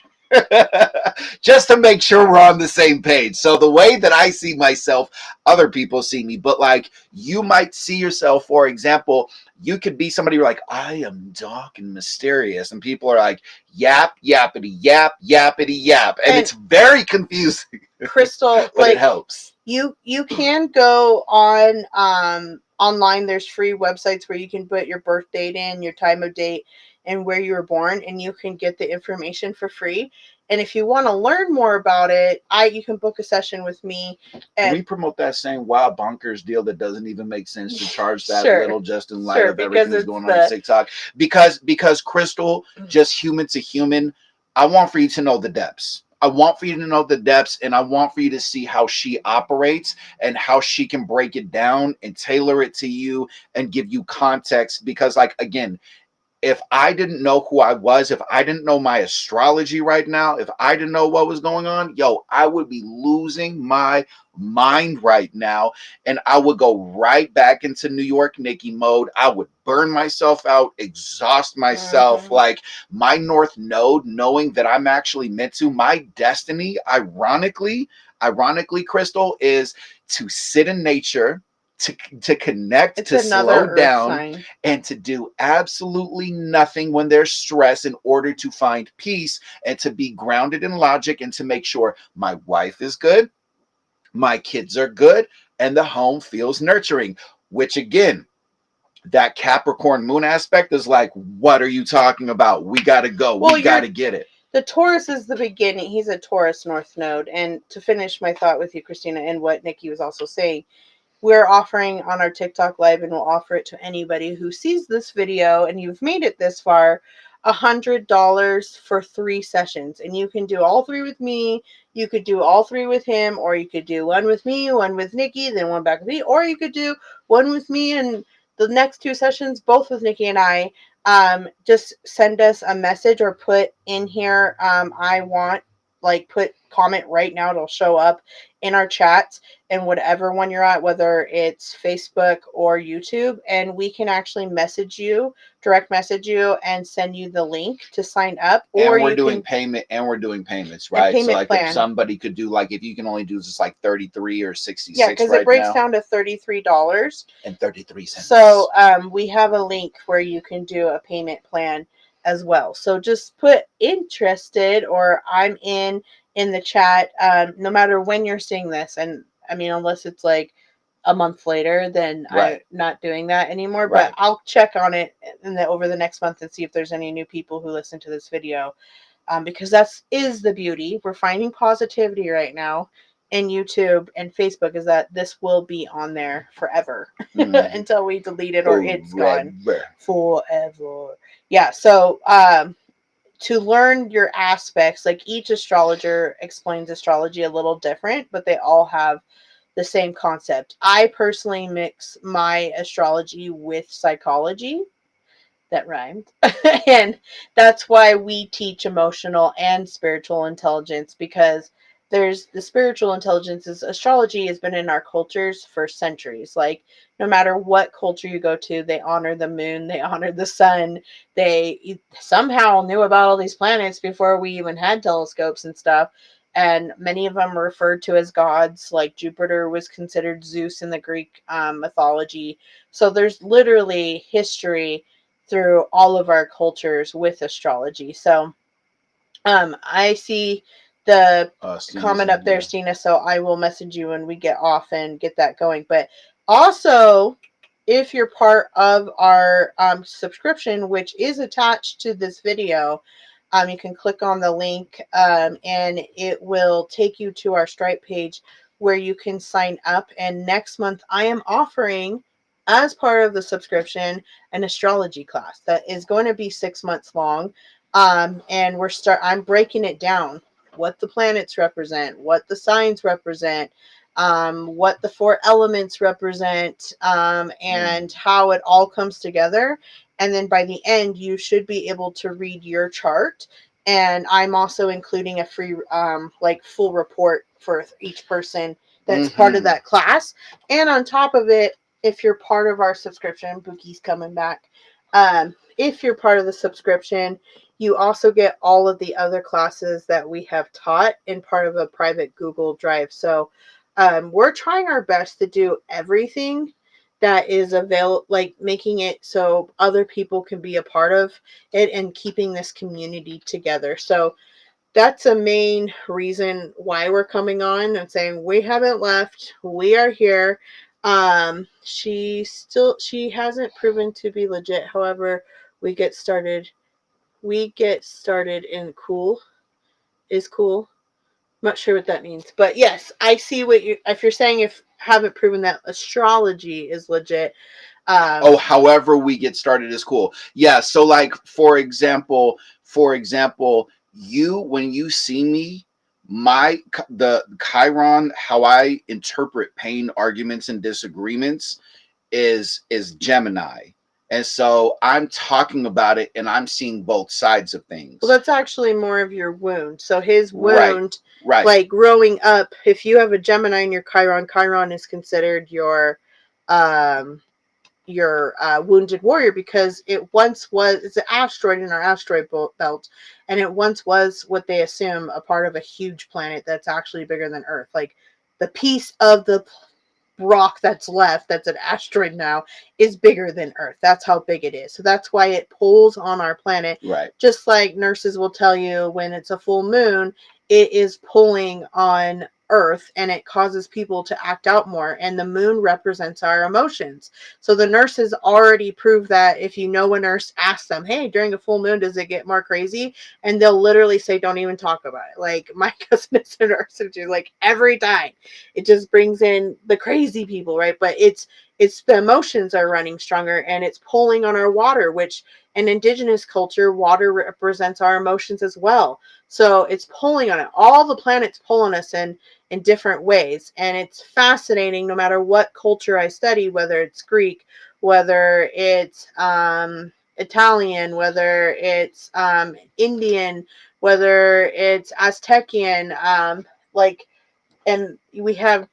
Speaker 2: Just to make sure we're on the same page. So the way that I see myself, other people see me. But like you might see yourself, for example, you could be somebody who's like, I am dark and mysterious, and people are like, yap, yappity, yap, yappity, yap, and it's very confusing.
Speaker 1: Crystal,
Speaker 2: but it helps.
Speaker 1: You can go on online. There's free websites where you can put your birth date in, your time of date, and where you were born, and you can get the information for free. And if you want to learn more about it, you can book a session with me.
Speaker 2: Can we promote that same wild bonkers deal that doesn't even make sense to charge that
Speaker 1: Sure.
Speaker 2: little, just in light of everything that's going on
Speaker 1: the-
Speaker 2: TikTok? Because Crystal, just human to human, I want for you to know the depths. I want for you to know the depths, and I want for you to see how she operates and how she can break it down and tailor it to you and give you context. Because, like, again, if I didn't know who I was, if I didn't know my astrology right now, if I didn't know what was going on, I would be losing my mind right now. And I would go right back into New York Nikki mode. I would burn myself out, exhaust myself. Like my North Node, knowing that I'm actually meant to, my destiny, ironically, Crystal, is to sit in nature, to connect, to slow down, and to do absolutely nothing when there's stress in order to find peace and to be grounded in logic and to make sure my wife is good, my kids are good, and the home feels nurturing. Which again, that Capricorn moon aspect is like, what are you talking about? We got to go. We got to get it.
Speaker 1: The Taurus is the beginning. He's a Taurus North Node. And to finish my thought with you, Christina, and what Nikki was also saying, we're offering on our TikTok live, and we'll offer it to anybody who sees this video and you've made it this far, $100 for 3 sessions. And you can do all 3 with me. You could do all 3 with him, or you could do one with me, one with Nikki, then one back with me, or you could do one with me and the next 2 sessions, both with Nikki and I. Just send us a message or put in here, I want, put comment right now. It'll show up in our chats and whatever one you're at, whether it's Facebook or YouTube, and we can actually direct message you and send you the link to sign up. Or
Speaker 2: and we're doing payments, right?
Speaker 1: Payment
Speaker 2: so like
Speaker 1: plan.
Speaker 2: If somebody could do, like, if you can only do just like 33 or 66,
Speaker 1: yeah, because it breaks down to $33
Speaker 2: and 33 cents.
Speaker 1: So we have a link where you can do a payment plan as well. So just put interested or I'm in the chat, no matter when you're seeing this. And I mean, unless it's like a month later, then I'm not doing that anymore. But I'll check on it over the next month and see if there's any new people who listen to this video. Because is the beauty. We're finding positivity right now in YouTube and Facebook, is that this will be on there forever until we delete it or it's gone forever. Yeah. So, to learn your aspects, like each astrologer explains astrology a little different, but they all have the same concept. I personally mix my astrology with psychology. That rhymed. And that's why we teach emotional and spiritual intelligence, because there's the spiritual intelligences. Astrology has been in our cultures for centuries. Like, no matter what culture you go to, they honor the moon, they honor the sun. They somehow knew about all these planets before we even had telescopes and stuff. And many of them are referred to as gods. Like Jupiter was considered Zeus in the Greek mythology. So there's literally history through all of our cultures with astrology. So I see the comment up there, Stina, so I will message you when we get off and get that going. But also, if you're part of our subscription, which is attached to this video, you can click on the link and it will take you to our Stripe page where you can sign up. And next month I am offering, as part of the subscription, an astrology class that is going to be 6 months long. And I'm breaking it down what the planets represent, what the signs represent, what the 4 elements represent, and how it all comes together. And then by the end, you should be able to read your chart. And I'm also including a free, like, full report for each person that's part of that class. And on top of it, if you're part of our subscription, Bookie's coming back. If you're part of the subscription, you also get all of the other classes that we have taught in part of a private Google Drive. So we're trying our best to do everything that is available, like making it so other people can be a part of it and keeping this community together. So that's a main reason why we're coming on and saying we haven't left, we are here. She hasn't proven to be legit. However, we get started in cool is cool. I'm not sure what that means, but yes, I see what you. If you're saying if haven't proven that astrology is legit.
Speaker 2: However we get started is cool. Yeah. So, like, for example, you, when you see me, the Chiron, how I interpret pain, arguments, and disagreements is Gemini. And so I'm talking about it and I'm seeing both sides of things.
Speaker 1: Well, that's actually more of your wound. So his wound,
Speaker 2: right.
Speaker 1: Like growing up, if you have a Gemini in your Chiron is considered your wounded warrior, because it once was, it's an asteroid in our asteroid belt, and it once was what they assume a part of a huge planet that's actually bigger than Earth. Like the piece of the rock that's left, that's an asteroid now, is bigger than Earth. That's how big it is. So that's why it pulls on our planet.
Speaker 2: Right.
Speaker 1: Just like nurses will tell you when it's a full moon, it is pulling on Earth and it causes people to act out more. And the moon represents our emotions. So the nurses already prove that. If you know a nurse, ask them, hey, during a full moon, does it get more crazy? And they'll literally say, don't even talk about it. Like my cousin is a nurse, and she's like, every time it just brings in the crazy people, right? But it's the emotions are running stronger and it's pulling on our water, which in indigenous culture, water represents our emotions as well. So it's pulling on it. All the planets pull on us in different ways. And it's fascinating no matter what culture I study, whether it's Greek, whether it's Italian, whether it's Indian, whether it's Aztecian, and we have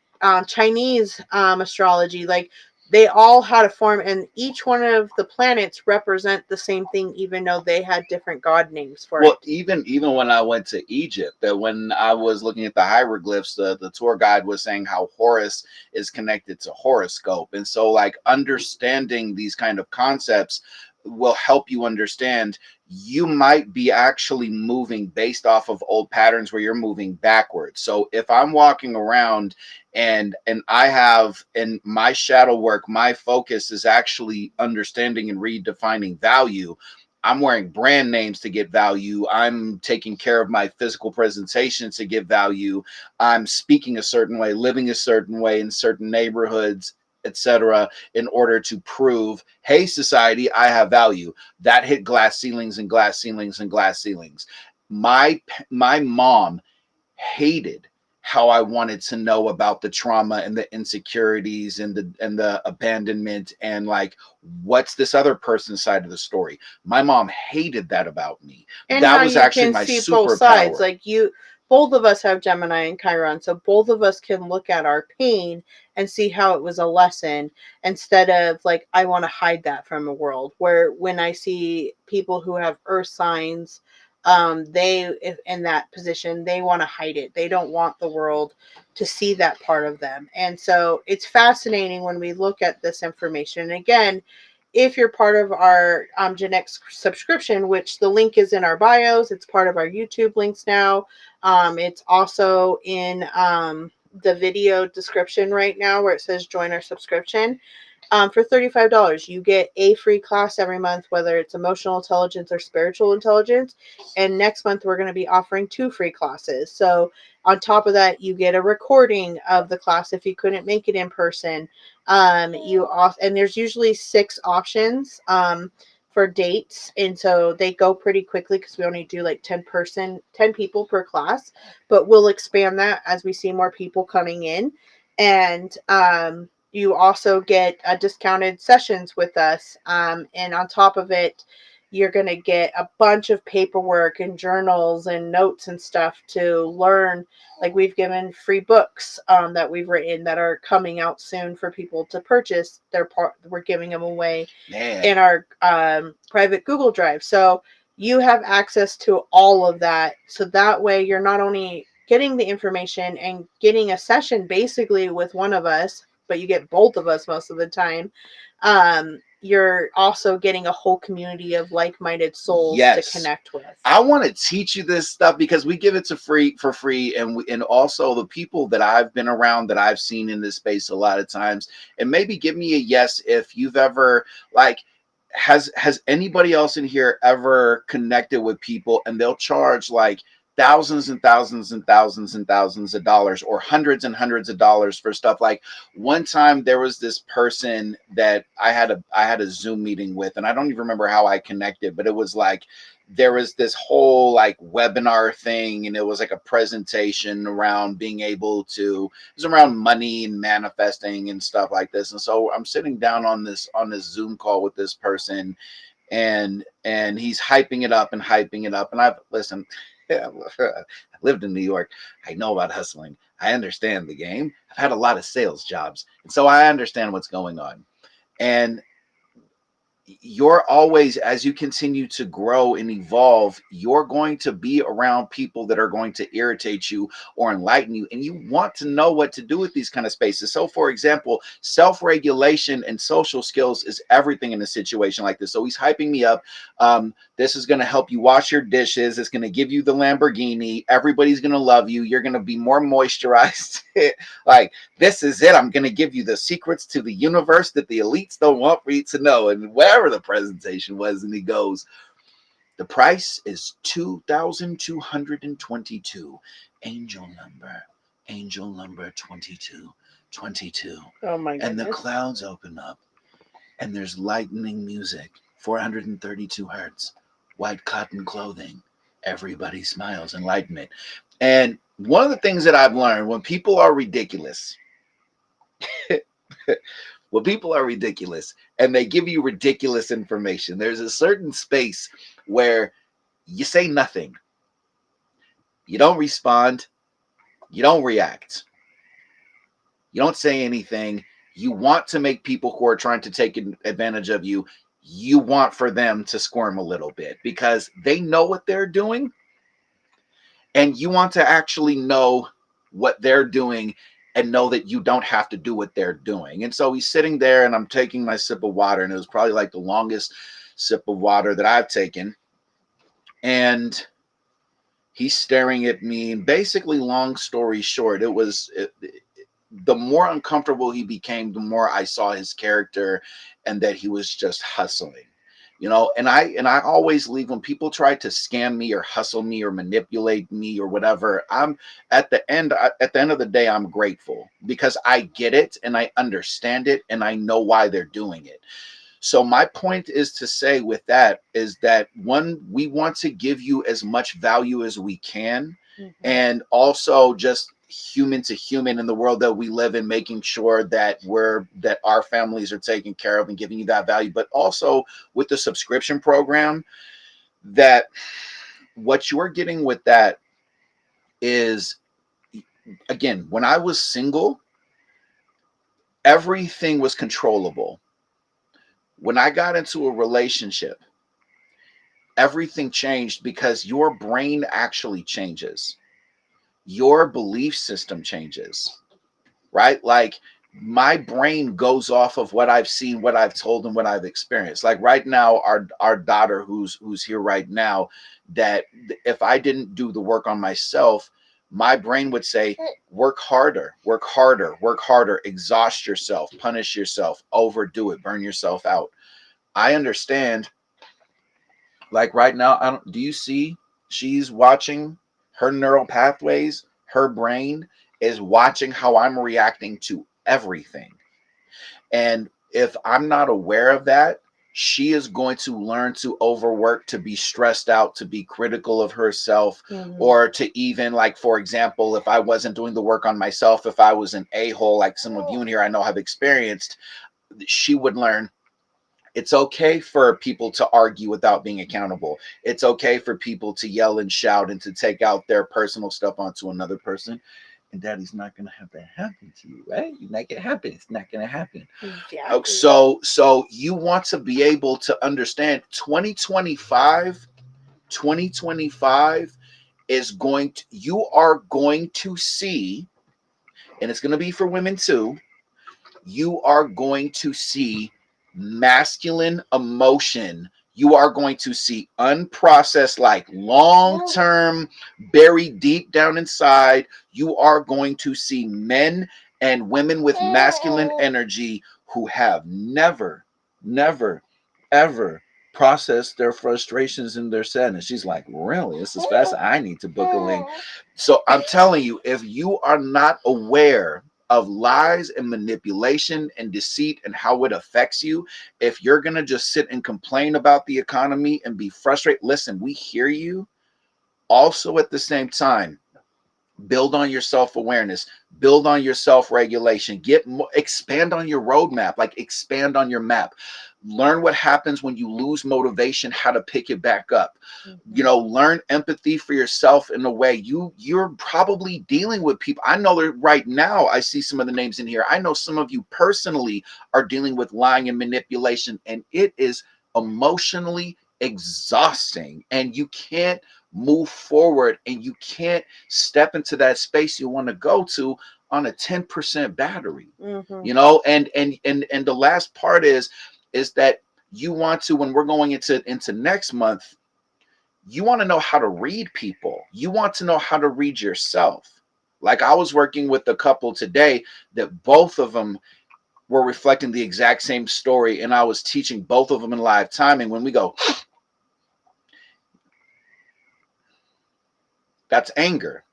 Speaker 1: Chinese astrology, like they all had a form, and each one of the planets represent the same thing, even though they had different god names for it.
Speaker 2: Even when I went to Egypt, that when I was looking at the hieroglyphs, the tour guide was saying how Horus is connected to horoscope, and so like understanding these kind of concepts will help you understand you might be actually moving based off of old patterns where you're moving backwards. So if I'm walking around and I have in my shadow work, my focus is actually understanding and redefining value. I'm wearing brand names to get value. I'm taking care of my physical presentation to get value. I'm speaking a certain way, living a certain way in certain neighborhoods, etc., in order to prove, hey, society, I have value. That hit glass ceilings and glass ceilings and glass ceilings. My mom hated how I wanted to know about the trauma and the insecurities and the abandonment and like what's this other person's side of the story. My mom hated that about me.
Speaker 1: And
Speaker 2: that was actually my superpower.
Speaker 1: Like both of us have Gemini and Chiron, so both of us can look at our pain and see how it was a lesson instead of like, I want to hide that from the world. Where when I see people who have earth signs, if in that position, they want to hide it. They don't want the world to see that part of them. And so it's fascinating when we look at this information. And again, if you're part of our Gen X subscription, which the link is in our bios, it's part of our YouTube links now. It's also in the video description right now where it says join our subscription. For $35, you get a free class every month, whether it's emotional intelligence or spiritual intelligence. And next month, we're going to be offering 2 free classes. So on top of that, you get a recording of the class if you couldn't make it in person. And there's usually 6 options for dates, and so they go pretty quickly because we only do like 10 people per class, but we'll expand that as we see more people coming in. And you also get discounted sessions with us, and on top of it, you're going to get a bunch of paperwork and journals and notes and stuff to learn. Like, we've given free books that we've written that are coming out soon for people to purchase. We're giving them away in
Speaker 2: Man,
Speaker 1: our private Google Drive. So you have access to all of that. So that way you're not only getting the information and getting a session basically with one of us, but you get both of us most of the time. You're also getting a whole community of like-minded souls
Speaker 2: yes.
Speaker 1: to connect with.
Speaker 2: I want to teach you this stuff because we give it for free, and also the people that I've been around, that I've seen in this space a lot of times, and maybe give me a yes if you've ever, like, has anybody else in here ever connected with people and they'll charge like thousands and thousands and thousands and thousands of dollars, or hundreds and hundreds of dollars for stuff. Like, one time there was this person that I had a Zoom meeting with, and I don't even remember how I connected, but it was like there was this whole like webinar thing, and it was like a presentation around being able to, it was around money and manifesting and stuff like this. And so I'm sitting down on this Zoom call with this person, and he's hyping it up and hyping it up. And I've listened, I lived in New York. I know about hustling. I understand the game. I've had a lot of sales jobs, and so I understand what's going on. And you're always, as you continue to grow and evolve, you're going to be around people that are going to irritate you or enlighten you, and you want to know what to do with these kind of spaces. So, for example, self-regulation and social skills is everything in a situation like this. So he's hyping me up. This is going to help you wash your dishes. It's going to give you the Lamborghini. Everybody's going to love you. You're going to be more moisturized. Like, this is it. I'm going to give you the secrets to the universe that the elites don't want for you to know. And whatever the presentation was, and he goes, the price is 2,222. Angel number 22.
Speaker 1: Oh my goodness.
Speaker 2: And the clouds open up, and there's lightning music, 432 hertz, white cotton clothing. Everybody smiles, enlightenment. And one of the things that I've learned, when people are ridiculous, and they give you ridiculous information, there's a certain space where you say nothing. You don't respond. You don't react. You don't say anything. You want to make people who are trying to take advantage of you, you want for them to squirm a little bit because they know what they're doing. And you want to actually know what they're doing and know that you don't have to do what they're doing. And so he's sitting there, and I'm taking my sip of water, and it was probably like the longest sip of water that I've taken. And he's staring at me. And basically, long story short, the more uncomfortable he became, the more I saw his character and that he was just hustling. And I always leave, when people try to scam me or hustle me or manipulate me or whatever, I'm at the end of the day, I'm grateful because I get it and I understand it and I know why they're doing it. So my point is to say with that is that, one, we want to give you as much value as we can, and also just human to human in the world that we live in, making sure that our families are taken care of and giving you that value. But also with the subscription program, that what you're getting with that is, again, when I was single, everything was controllable. When I got into a relationship, everything changed because your brain actually changes. Your belief system changes, right? Like, my brain goes off of what I've seen, what I've told, and what I've experienced. Like right now, our daughter who's here right now, that if I didn't do the work on myself, my brain would say, work harder, exhaust yourself, punish yourself, overdo it, burn yourself out. I understand. Like right now, do you see she's watching her neural pathways, her brain is watching how I'm reacting to everything. And if I'm not aware of that, she is going to learn to overwork, to be stressed out, to be critical of herself,
Speaker 1: Mhm.
Speaker 2: or to even, like, for example, if I wasn't doing the work on myself, if I was an a-hole, like some of you in here I know have experienced, she would learn it's okay for people to argue without being accountable. It's okay for people to yell and shout and to take out their personal stuff onto another person. And daddy's not going to have that happen to you, right? You're not going to happen. It's not going to happen.
Speaker 1: Exactly.
Speaker 2: So you want to be able to understand 2025 is going to, you are going to see, and it's going to be for women too, you are going to see masculine emotion. You are going to see unprocessed, like long term, buried deep down inside. You are going to see men and women with masculine energy who have never, never, ever processed their frustrations and their sadness. She's like, really? This is fast. I need to book a link. So I'm telling you, if you are not aware of lies and manipulation and deceit and how it affects you, if you're going to just sit and complain about the economy and be frustrated, listen, we hear you. Also, at the same time, build on your self-awareness, build on your self-regulation, get more, expand on your roadmap, like expand on your map. Learn what happens when you lose motivation, how to pick it back up. You know, learn empathy for yourself in a way. You're probably dealing with people. I know that right now, I see some of the names in here. I know some of you personally are dealing with lying and manipulation, and it is emotionally exhausting, and you can't move forward, and you can't step into that space you want to go to on a 10% battery.
Speaker 1: Mhm.
Speaker 2: You know, and the last part is that you want to, when we're going into next month, you want to know how to read people. You want to know how to read yourself. Like, I was working with a couple today that both of them were reflecting the exact same story, and I was teaching both of them in live timing. When we go, that's anger.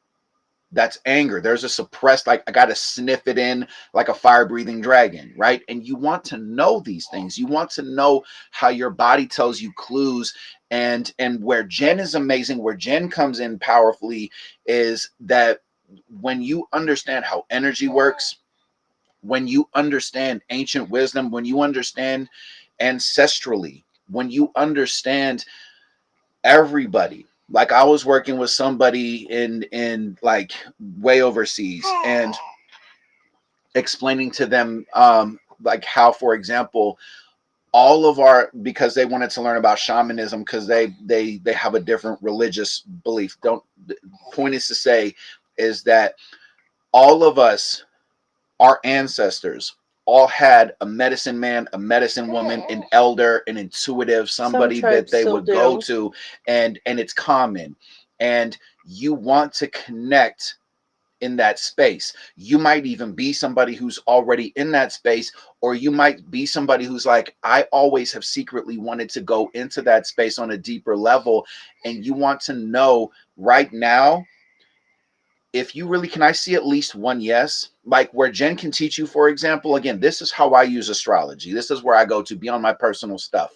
Speaker 2: That's anger. There's a suppressed, like, I got to sniff it in like a fire breathing dragon, right? And you want to know these things. You want to know how your body tells you clues. And where Jen is amazing, where Jen comes in powerfully, is that when you understand how energy works, when you understand ancient wisdom, when you understand ancestrally, when you understand everybody. Like, I was working with somebody in like way overseas, and explaining to them like how, for example, all of our, because they wanted to learn about shamanism, because they have a different religious belief. Don't, point is to say is that all of us, our ancestors, all had a medicine man, a medicine woman, an elder, an intuitive, somebody that
Speaker 1: tribes
Speaker 2: they
Speaker 1: still
Speaker 2: would go
Speaker 1: do.
Speaker 2: to, and it's common. And you want to connect in that space. You might even be somebody who's already in that space, or you might be somebody who's like, I always have secretly wanted to go into that space on a deeper level. And you want to know right now, if you really, can I see at least one yes? Like, where Jen can teach you, for example, again, this is how I use astrology. This is where I go to beyond my personal stuff,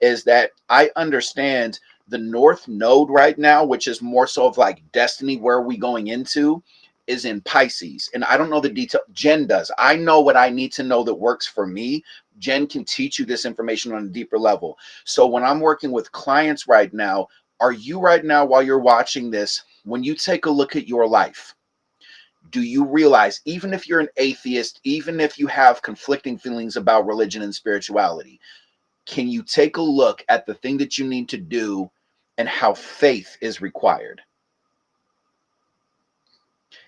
Speaker 2: is that I understand the North Node right now, which is more so of like destiny, where are we going into, is in Pisces. And I don't know the detail. Jen does. I know what I need to know that works for me. Jen can teach you this information on a deeper level. So when I'm working with clients right now, are you right now, while you're watching this, when you take a look at your life, do you realize, even if you're an atheist, even if you have conflicting feelings about religion and spirituality, can you take a look at the thing that you need to do and how faith is required?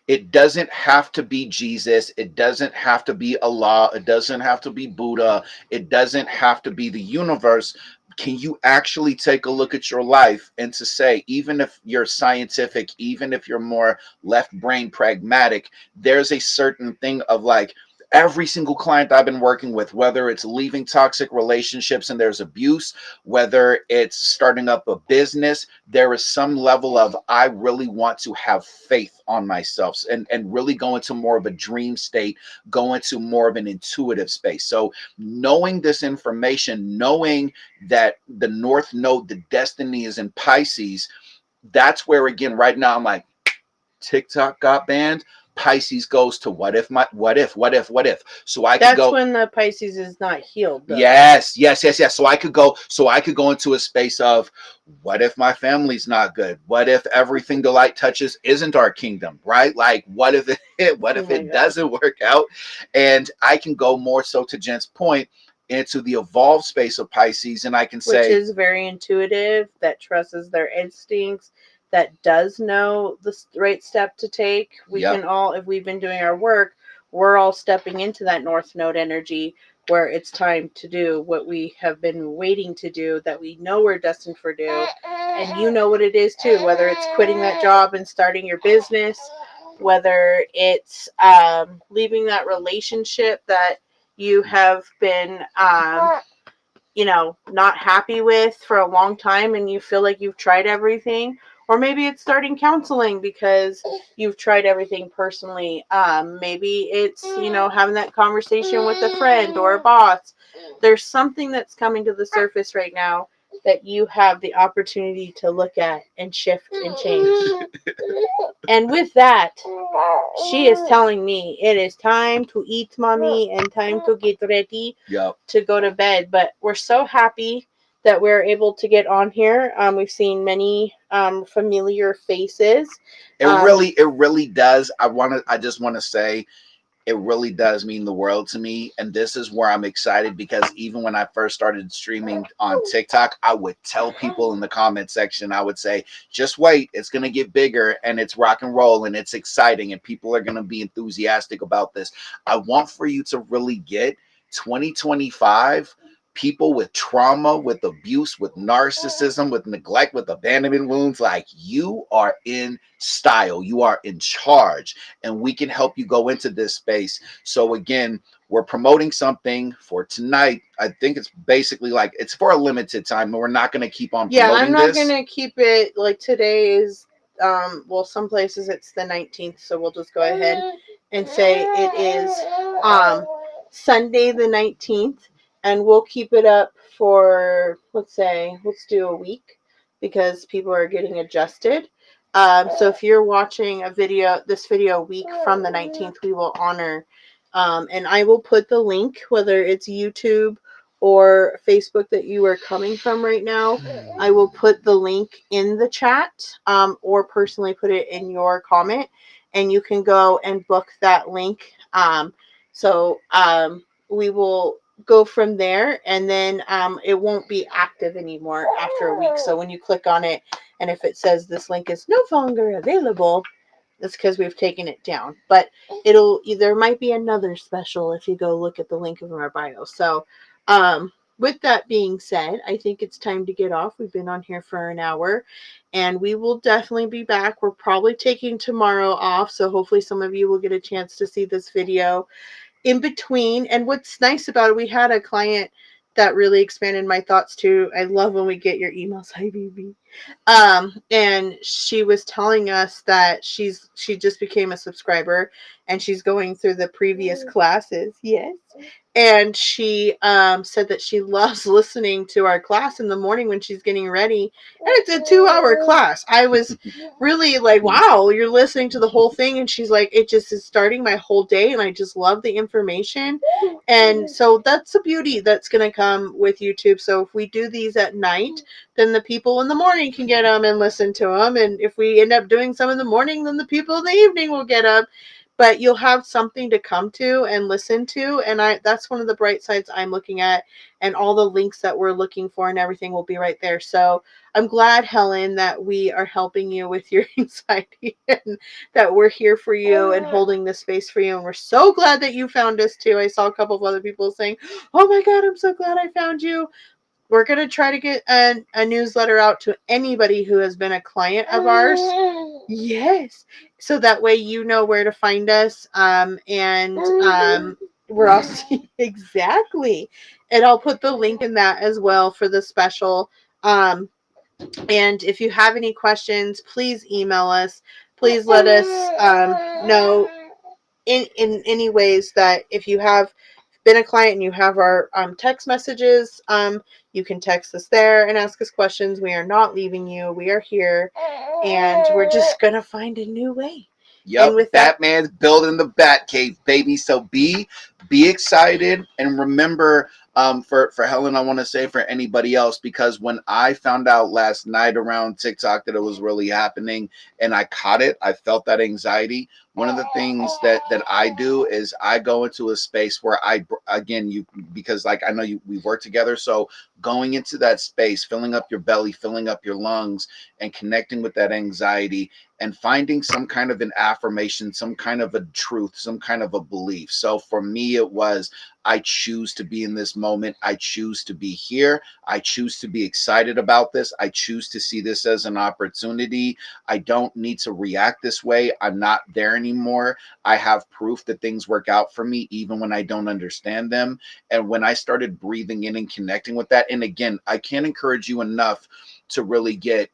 Speaker 2: It doesn't have to be Jesus. It doesn't have to be Allah. It doesn't have to be Buddha. It doesn't have to be the universe. Can you actually take a look at your life and to say, even if you're scientific, even if you're more left brain pragmatic, there's a certain thing of like, every single client I've been working with, whether it's leaving toxic relationships and there's abuse, whether it's starting up a business, there is some level of I really want to have faith on myself and really go into more of a dream state, go into more of an intuitive space. So knowing this information, knowing that the North Node, the destiny is in Pisces, that's where again, right now I'm like, TikTok got banned. Pisces goes to what if. So I could
Speaker 1: That's
Speaker 2: go.
Speaker 1: when the Pisces is not healed, though.
Speaker 2: Yes. So I could go. So I could go into a space of what if my family's not good? What if everything the light touches isn't our kingdom? Right? Like what if it? What if
Speaker 1: my
Speaker 2: it
Speaker 1: God.
Speaker 2: doesn't work out? And I can go more so to Jen's point into the evolved space of Pisces, and I can
Speaker 1: Which
Speaker 2: say,
Speaker 1: is very intuitive, that trusts their instincts, that does know the right step to take. We
Speaker 2: Yep.
Speaker 1: can all, if we've been doing our work, we're all stepping into that North Node energy where it's time to do what we have been waiting to do, that we know we're destined for do. And you know what it is too, whether it's quitting that job and starting your business, whether it's leaving that relationship that you have been not happy with for a long time and you feel like you've tried everything, or maybe it's starting counseling because you've tried everything personally. Maybe it's having that conversation with a friend or a boss. There's something that's coming to the surface right now that you have the opportunity to look at and shift and change. And with that, she is telling me it is time to eat, mommy, and time to get ready
Speaker 2: yep.
Speaker 1: to go to bed. But we're so happy that we're able to get on here. We've seen many familiar faces.
Speaker 2: It really does. I just want to say it really does mean the world to me. And this is where I'm excited, because even when I first started streaming on TikTok, I would tell people in the comment section, I would say, just wait, it's going to get bigger and it's rock and roll and it's exciting and people are going to be enthusiastic about this. I want for you to really get 2025 people with trauma, with abuse, with narcissism, with neglect, with abandonment wounds. Like, you are in style, you are in charge, and we can help you go into this space. So again, we're promoting something for tonight. I think it's basically like it's for a limited time, but we're not going to keep on promoting
Speaker 1: I'm not
Speaker 2: this.
Speaker 1: going to keep it like today is some places it's the 19th, so we'll just go ahead and say it is Sunday the 19th, and we'll keep it up for let's do a week, because people are getting adjusted. So if you're watching this video a week from the 19th, we will honor, and I will put the link, whether it's YouTube or Facebook that you are coming from right now. I will put the link in the chat, or personally put it in your comment, and you can go and book that link. So we will go from there, and then it won't be active anymore after a week. So when you click on it, and if it says this link is no longer available, that's because we've taken it down. But there might be another special if you go look at the link in our bio. So with that being said, I think it's time to get off. We've been on here for an hour, and we will definitely be back. We're probably taking tomorrow off, so hopefully some of you will get a chance to see this video in between. And what's nice about it, we had a client that really expanded my thoughts too. I love when we get your emails. Hi, baby. And she was telling us that she just became a subscriber, and she's going through the previous classes. Yes. And she said that she loves listening to our class in the morning when she's getting ready. And it's a 2-hour class. I was really like, wow, you're listening to the whole thing. And she's like, it just is starting my whole day, and I just love the information. And so that's the beauty that's going to come with YouTube. So if we do these at night, then the people in the morning can get them and listen to them. And if we end up doing some in the morning, then the people in the evening will get them. But you'll have something to come to and listen to. And that's one of the bright sides I'm looking at. And all the links that we're looking for and everything will be right there. So I'm glad, Helen, that we are helping you with your anxiety, and that we're here for you and holding this space for you. And we're so glad that you found us too. I saw a couple of other people saying, oh my God, I'm so glad I found you. We're going to try to get a newsletter out to anybody who has been a client of ours. Yes. So that way you know where to find us. And we're all exactly. And I'll put the link in that as well for the special. And if you have any questions, please email us. Please let us know in any ways that if you have been a client and you have our text messages, you can text us there and ask us questions. We are not leaving you. We are here, and we're just gonna find a new way.
Speaker 2: Yep,
Speaker 1: And with that,
Speaker 2: Batman's building the Batcave, baby. So be excited, and remember, for Helen, I want to say for anybody else, because when I found out last night around TikTok that it was really happening, and I caught it, I felt that anxiety. One of the things that I do is I go into a space where because like I know we work together, so going into that space, filling up your belly, filling up your lungs, and connecting with that anxiety and finding some kind of an affirmation, some kind of a truth, some kind of a belief. So for me, it was, I choose to be in this moment. I choose to be here. I choose to be excited about this. I choose to see this as an opportunity. I don't need to react this way. I'm not there anymore. I have proof that things work out for me, even when I don't understand them. And when I started breathing in and connecting with that, and again, I can't encourage you enough to really get,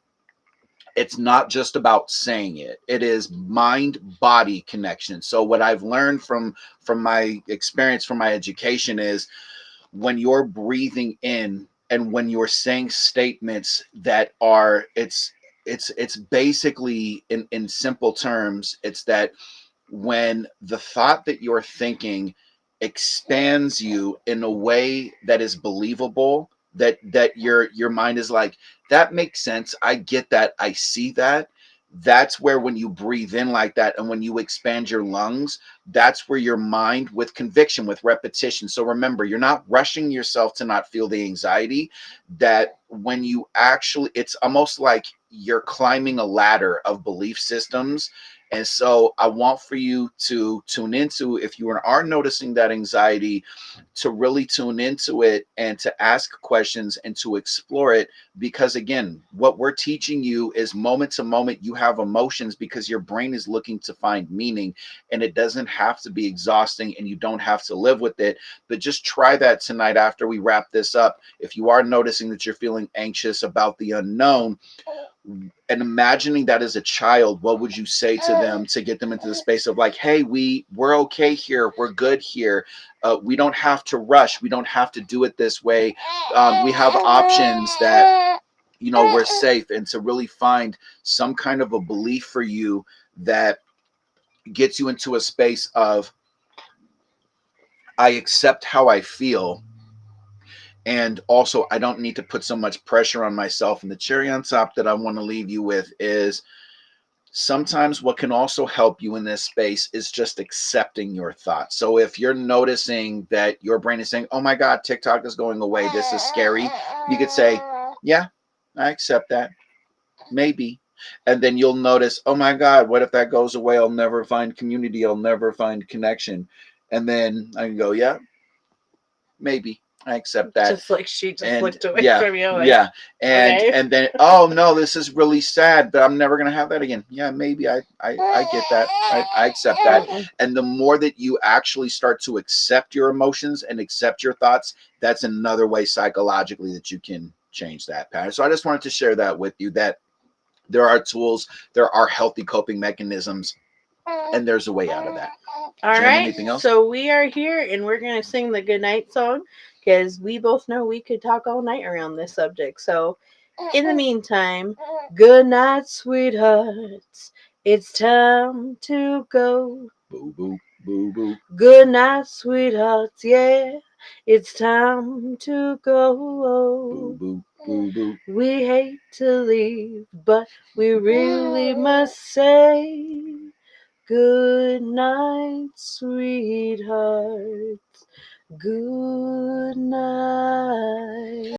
Speaker 2: it's not just about saying it. It is mind body connection. So what I've learned from my experience, from my education, is when you're breathing in and when you're saying statements that are, it's basically, in simple terms, it's that when the thought that you're thinking expands you in a way that is believable, that your mind is like, that makes sense, I get that, I see that. That's where, when you breathe in like that and when you expand your lungs, that's where your mind, with conviction, with repetition. So remember, you're not rushing yourself to not feel the anxiety. That when you actually, it's almost like you're climbing a ladder of belief systems. And so I want for you to tune into, if you are noticing that anxiety, to really tune into it and to ask questions and to explore it. Because again, what we're teaching you is moment to moment, you have emotions because your brain is looking to find meaning, and it doesn't have to be exhausting and you don't have to live with it. But just try that tonight after we wrap this up. If you are noticing that you're feeling anxious about the unknown, and imagining that as a child, what would you say to them to get them into the space of like, hey, we're okay here, we're good here, we don't have to rush, we don't have to do it this way, we have options, that we're safe. And to really find some kind of a belief for you that gets you into a space of, I accept how I feel, and also I don't need to put so much pressure on myself. And the cherry on top that I want to leave you with is, sometimes what can also help you in this space is just accepting your thoughts. So if you're noticing that your brain is saying, oh my God, TikTok is going away, this is scary, you could say, yeah, I accept that, maybe. And then you'll notice, oh my God, what if that goes away? I'll never find community, I'll never find connection. And then I can go, yeah, maybe I accept that.
Speaker 1: just like she just
Speaker 2: And
Speaker 1: looked away
Speaker 2: yeah,
Speaker 1: from you, like,
Speaker 2: yeah, and
Speaker 1: okay.
Speaker 2: and then, oh no, this is really sad, but I'm never gonna have that again. Yeah, maybe I get that. I accept that. And the more that you actually start to accept your emotions and accept your thoughts, that's another way psychologically that you can change that pattern. So I just wanted to share that with you, that there are tools, there are healthy coping mechanisms, and there's a way out of that.
Speaker 1: All
Speaker 2: Jen,
Speaker 1: right,
Speaker 2: anything else?
Speaker 1: so we are here and we're gonna sing the goodnight song because we both know we could talk all night around this subject. So in the meantime, good night, sweethearts. It's time to go.
Speaker 2: Boo boo boo boo
Speaker 1: Good night, sweethearts. Yeah, it's time to
Speaker 2: boo
Speaker 1: go.
Speaker 2: boo boo boo.
Speaker 1: We hate to leave, but we really must say good night, sweethearts. Good night.